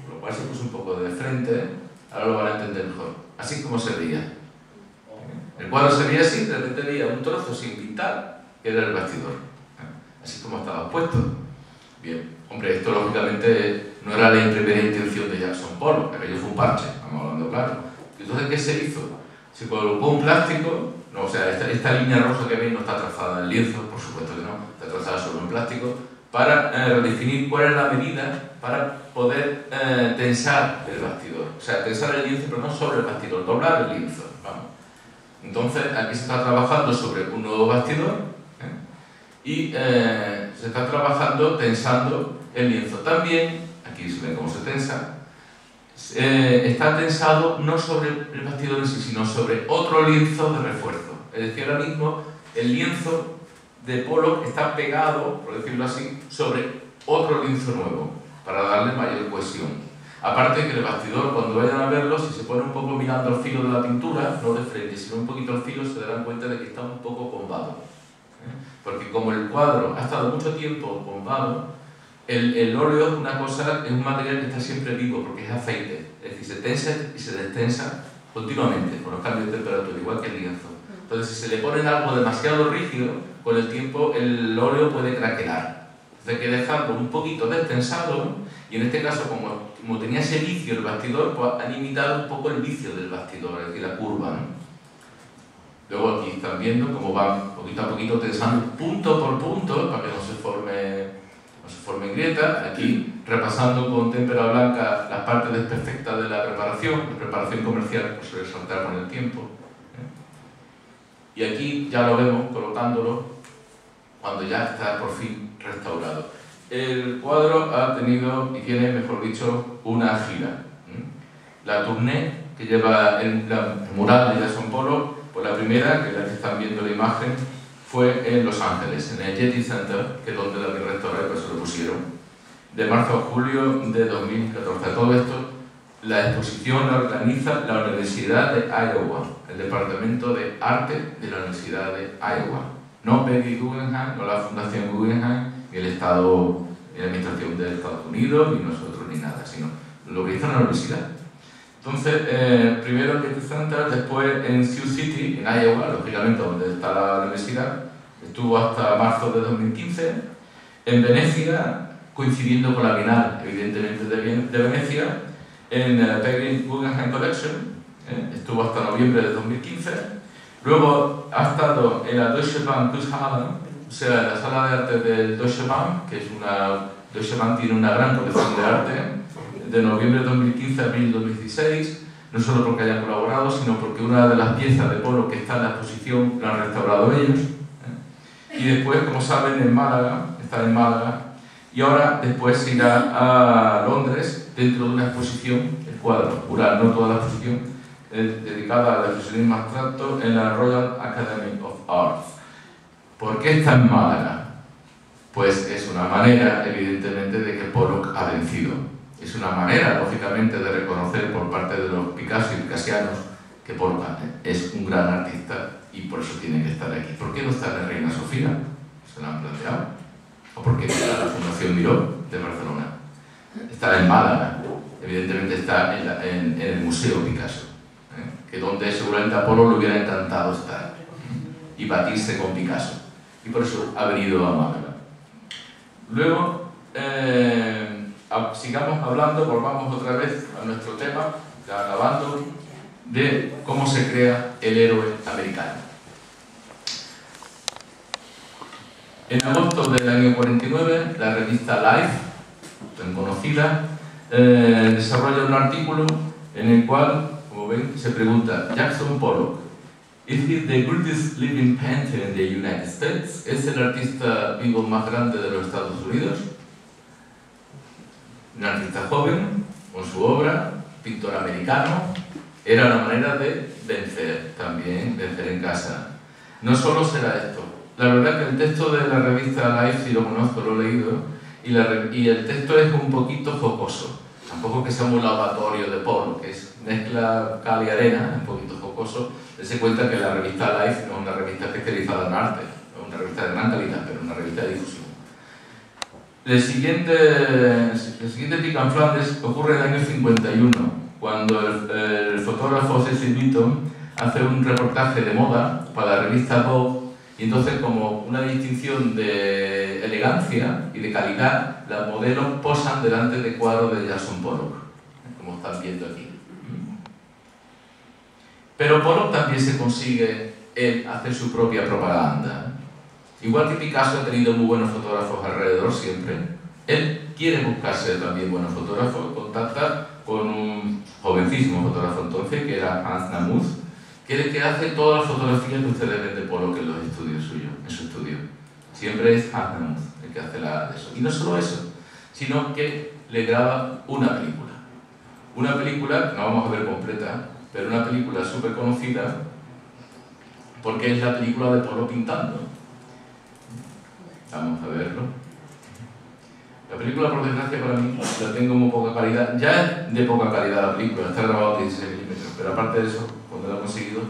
por lo cual se puso un poco de frente. Ahora lo van a entender mejor. Así como se veía. El cuadro se veía así, de repente veía un trozo sin pintar, que era el bastidor. Así como estaba puesto. Bien, hombre, esto lógicamente no era la primera intención de Jackson Pollock, que aquello fue un parche, estamos hablando claro. Entonces, ¿qué se hizo? Se colocó un plástico, no, o sea, esta línea roja que veis no está trazada en lienzo, por supuesto que no, está trazada sobre un plástico, para definir cuál es la medida para poder tensar el bastidor. O sea, tensar el lienzo, pero no sobre el bastidor, doblar el lienzo. Vamos. Entonces, aquí se está trabajando sobre un nuevo bastidor y se está trabajando tensando el lienzo. También, aquí se ve cómo se tensa, está tensado no sobre el bastidor en sí, sino sobre otro lienzo de refuerzo. Es decir, ahora mismo el lienzo de Pollock está pegado, por decirlo así, sobre otro lienzo nuevo, para darle mayor cohesión. Aparte que el bastidor, cuando vayan a verlo, si se pone un poco mirando al filo de la pintura, no de frente, sino un poquito al filo, se darán cuenta de que está un poco combado. Porque como el cuadro ha estado mucho tiempo combado, el óleo es una cosa, es un material que está siempre vivo, porque es aceite. Es decir, se tensa y se destensa continuamente, con los cambios de temperatura, igual que el lienzo. Entonces, si se le pone algo demasiado rígido, con el tiempo el óleo puede craquelar. Entonces hay que dejarlo un poquito destensado, y en este caso, como tenía ese vicio el bastidor, pues han imitado un poco el vicio del bastidor, es decir, la curva, ¿no? Luego aquí están viendo cómo van poquito a poquito tensando punto por punto para que no se formen grietas. Aquí repasando con témpera blanca las partes desperfectas de la preparación comercial que suele saltar con el tiempo. Y aquí ya lo vemos colocándolo cuando ya está por fin restaurado. El cuadro ha tenido y tiene, mejor dicho, una gira. La tournée que lleva el mural de Jackson Pollock, pues la primera, que es la que están viendo la imagen, fue en Los Ángeles, en el Getty Center, que es donde la vi restaurar y por eso lo pusieron, de marzo a julio de 2014. Todo esto, la exposición la organiza la Universidad de Iowa, el Departamento de Arte de la Universidad de Iowa. No Peggy Guggenheim, no la Fundación Guggenheim, ni el Estado, ni la Administración de Estados Unidos, ni nosotros, ni nada, sino lo que hizo la universidad. Entonces, primero en Getty Center, después en Sioux City, en Iowa, lógicamente donde está la universidad, estuvo hasta marzo de 2015, en Venecia, coincidiendo con la Bienal, evidentemente de Venecia, en Peggy Guggenheim Collection, estuvo hasta noviembre de 2015, luego ha estado en la Deutsche Bank Kunsthalle, o sea, en la sala de arte del Deutsche Bank, que es Deutsche Bank tiene una gran colección de arte, de noviembre de 2015 a abril de 2016, no solo porque hayan colaborado, sino porque una de las piezas de Pollock que está en la exposición la han restaurado ellos. Y después, como saben, está en Málaga, y ahora después irá a Londres dentro de una exposición, el cuadro, mural, no toda la exposición, dedicada al expresionismo abstracto en la Royal Academy of Arts. ¿Por qué está en Málaga? Pues es una manera, evidentemente, de que Pollock ha vencido. Es una manera, lógicamente, de reconocer por parte de los Picasso y picasianos que Pollock es un gran artista y por eso tiene que estar aquí. ¿Por qué no está en la Reina Sofía? ¿Se lo han planteado? ¿O por qué está en la Fundación Miró de Barcelona? Está en Málaga, evidentemente está en el Museo Picasso, que donde seguramente a Pollock le hubiera encantado estar y batirse con Picasso. Y por eso ha venido a Málaga. Luego, sigamos hablando, volvamos otra vez a nuestro tema, ya acabando, de cómo se crea el héroe americano. En agosto del año 49, la revista Life, tan conocida, desarrolla un artículo en el cual, como ven, se pregunta: Jackson Pollock, ¿is he the greatest living painter in the United States? ¿Es el artista vivo más grande de los Estados Unidos? Un artista joven, con su obra, pintor americano, era una manera de vencer, también vencer en casa. No solo será esto. La verdad que el texto de la revista Life, si lo conozco, lo he leído, y el texto es un poquito jocoso. Tampoco que sea un lavatorio de Pollock, que es mezcla cal y arena, un poquito jocoso. Dese cuenta que la revista Life no es una revista especializada en arte, es una revista de gran calidad, pero una revista de difusión. El siguiente pick and Flanders ocurre en el año 51, cuando el fotógrafo Cecil Beaton hace un reportaje de moda para la revista Vogue Y entonces, como una distinción de elegancia y de calidad, las modelos posan delante de cuadros de Jackson Pollock, como están viendo aquí. Pero Pollock también se consigue él hacer su propia propaganda. Igual que Picasso ha tenido muy buenos fotógrafos alrededor siempre, él quiere buscarse también buenos fotógrafos, contacta con un jovencísimo fotógrafo entonces, que era Hans Namuth, que es el que hace todas las fotografías que ustedes ven de Pollock en los estudios suyos, en su estudio. Siempre es Hans Namuth el que hace eso. Y no solo eso, sino que le graba una película. Una película, que no vamos a ver completa, pero una película súper conocida, porque es la película de Pollock pintando. Vamos a verlo. La película, por desgracia para mí, la tengo muy poca calidad. Ya es de poca calidad la película, está grabado a 16 milímetros, pero aparte de eso, cuando lo he conseguido,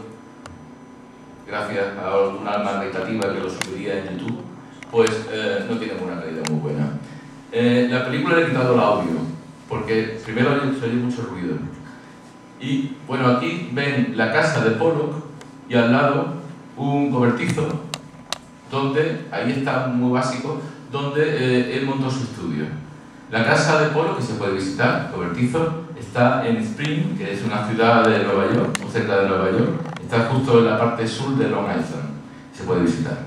gracias a alguna alma caritativa que lo subiría en YouTube, pues no tiene una calidad muy buena. La película le he quitado el audio, porque primero se oye mucho ruido. Y bueno, aquí ven la casa de Pollock y al lado un cobertizo, donde, ahí está muy básico, donde él montó su estudio. La casa de Pollock, que se puede visitar, cobertizo, está en Spring, que es una ciudad de Nueva York, muy cerca de Nueva York, está justo en la parte sur de Long Island, se puede visitar.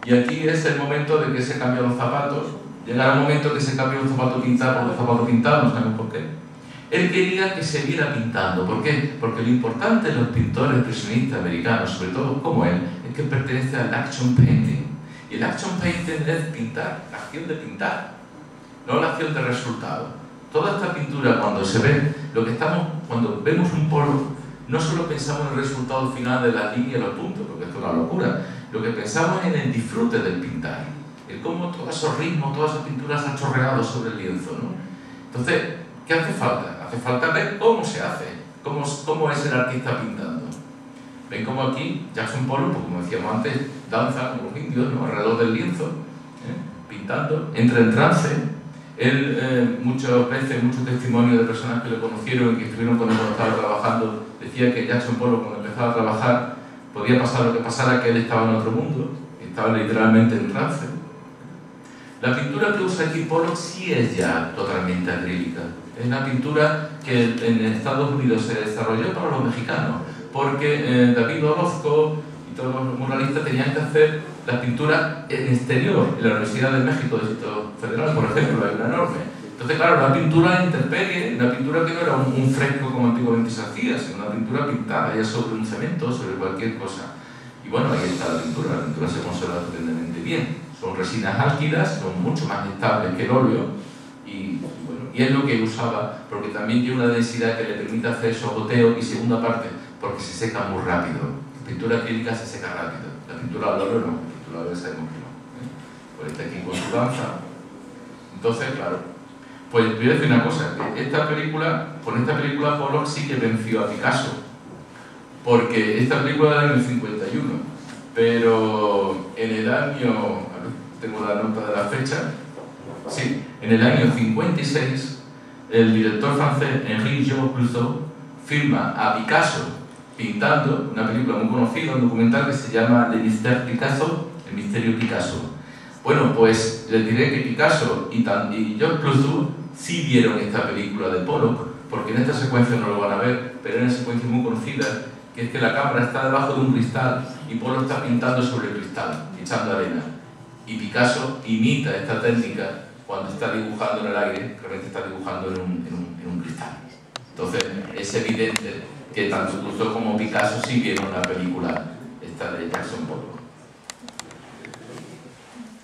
Y aquí es el momento de que se cambian los zapatos, llegará un momento que se cambia un zapato pintado por un zapato pintado, no sabemos por qué. Él quería que se viera pintando. ¿Por qué? Porque lo importante de los pintores expresionistas americanos, sobre todo como él, es que pertenece al action painting. Y el action painting es pintar, la acción de pintar, no la acción de resultado. Toda esta pintura, cuando se ve, cuando vemos un Pollock, no solo pensamos en el resultado final de las líneas y los puntos, porque esto es una locura. Lo que pensamos es en el disfrute del pintar, el cómo todos esos ritmos, todas esas pinturas han chorreado sobre el lienzo, ¿no? Entonces, ¿qué hace falta? Hace falta ver cómo se hace, cómo es el artista pintando. Ven como aquí Jackson Pollock, pues como decíamos antes, danza como los indios, ¿no? Alrededor del lienzo, pintando, entra en trance. Él muchas veces, muchos testimonios de personas que lo conocieron y que estuvieron con él cuando estaba trabajando, decía que Jackson Pollock cuando empezaba a trabajar podía pasar lo que pasara, que él estaba en otro mundo, estaba literalmente en trance. La pintura que usa aquí Pollock sí es ya totalmente acrílica. Es una pintura que en Estados Unidos se desarrolló para los mexicanos, porque David Orozco y todos los muralistas tenían que hacer las pinturas en exterior. En la Universidad de México, del Distrito Federal, por ejemplo, hay una enorme. Entonces, claro, una pintura en intemperie, una pintura que no era un fresco como antiguamente se hacía, sino una pintura pintada ya sobre un cemento, sobre cualquier cosa. Y bueno, ahí está la pintura se conserva tremendamente bien. Son resinas álgidas, son mucho más estables que el óleo y es lo que usaba, porque también tiene una densidad que le permite hacer sogoteo y segunda parte, porque se seca muy rápido. La pintura acrílica se seca rápido, la pintura al óleo no, la pintura al óleo sabemos que no. Pues está aquí con su danza. Entonces, claro, pues voy a decir una cosa, que con esta película Pollock sí que venció a Picasso, porque esta película era del año 51, pero en el año, tengo la nota de la fecha, sí, en el año 56, el director francés Henri-Georges Clouzot firma a Picasso pintando una película muy conocida, un documental que se llama Le Mystère Picasso, el misterio Picasso. Bueno, pues les diré que Picasso y Georges Clouzot sí vieron esta película de Pollock, porque en esta secuencia no lo van a ver, pero es una secuencia muy conocida, que es que la cámara está debajo de un cristal y Pollock está pintando sobre el cristal, echando arena. Y Picasso imita esta técnica cuando está dibujando en el aire, realmente está dibujando en un cristal. Entonces, es evidente que tanto Clouzot como Picasso sí vieron la película esta de Jackson Pollock.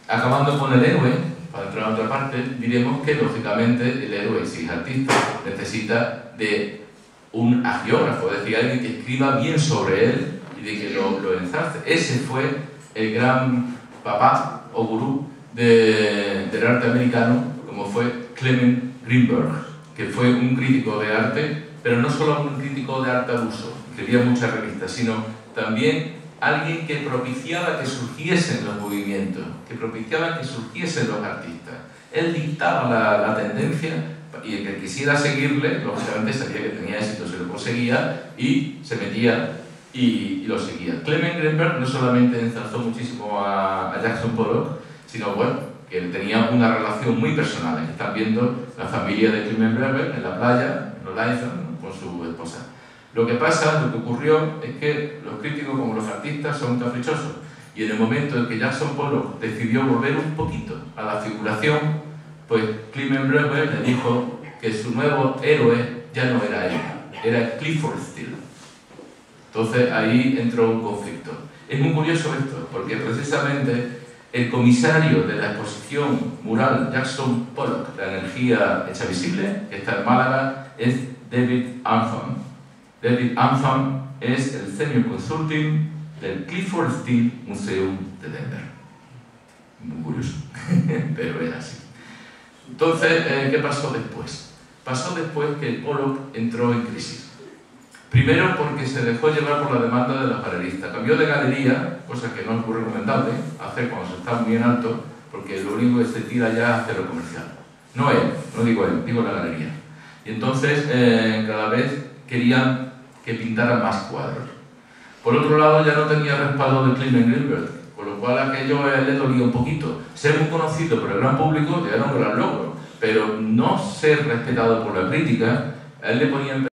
Acabando con el héroe, para entrar a otra parte, diremos que lógicamente el héroe, si es artista, necesita de un agiógrafo, es decir, alguien que escriba bien sobre él y de que lo enzarce. Ese fue el gran papá o gurú del arte americano, como fue Clement Greenberg, que fue un crítico de arte, pero no solo un crítico de arte al uso, escribía muchas revistas, sino también alguien que propiciaba que surgiesen los movimientos, que propiciaba que surgiesen los artistas. Él dictaba la tendencia y el que quisiera seguirle, lógicamente sabía que tenía éxito, se lo conseguía y se metía y lo seguía. Clement Greenberg no solamente ensalzó muchísimo a Jackson Pollock, sino bueno, que tenía una relación muy personal. Aquí están viendo la familia de Clement Greenberg en la playa, en Olython, con su esposa. Lo que pasa, lo que ocurrió, es que los críticos, como los artistas, son caprichosos. Y en el momento en que Jackson Pollock decidió volver un poquito a la figuración, pues Clement Greenberg le dijo que su nuevo héroe ya no era él, era Clifford Steele. Entonces ahí entró un conflicto. Es muy curioso esto, porque precisamente el comisario de la exposición mural Jackson Pollock, La energía hecha visible, que está en Málaga, es David Antham. David Antham es el Senior Consulting del Clifford Steele Museum de Denver. Muy curioso, pero era así. Entonces, ¿qué pasó después? Pasó después que Pollock entró en crisis. Primero porque se dejó llevar por la demanda de los galeristas. Cambió de galería, cosa que no es muy recomendable hacer cuando se está muy en alto, porque lo único que se tira ya hacia lo comercial. No él, no digo él, digo la galería. Y entonces cada vez querían que pintara más cuadros. Por otro lado, ya no tenía respaldo de Clement Greenberg, con lo cual aquello le dolía un poquito. Ser muy conocido por el gran público ya era un gran logro, pero no ser respetado por la crítica, a él le ponía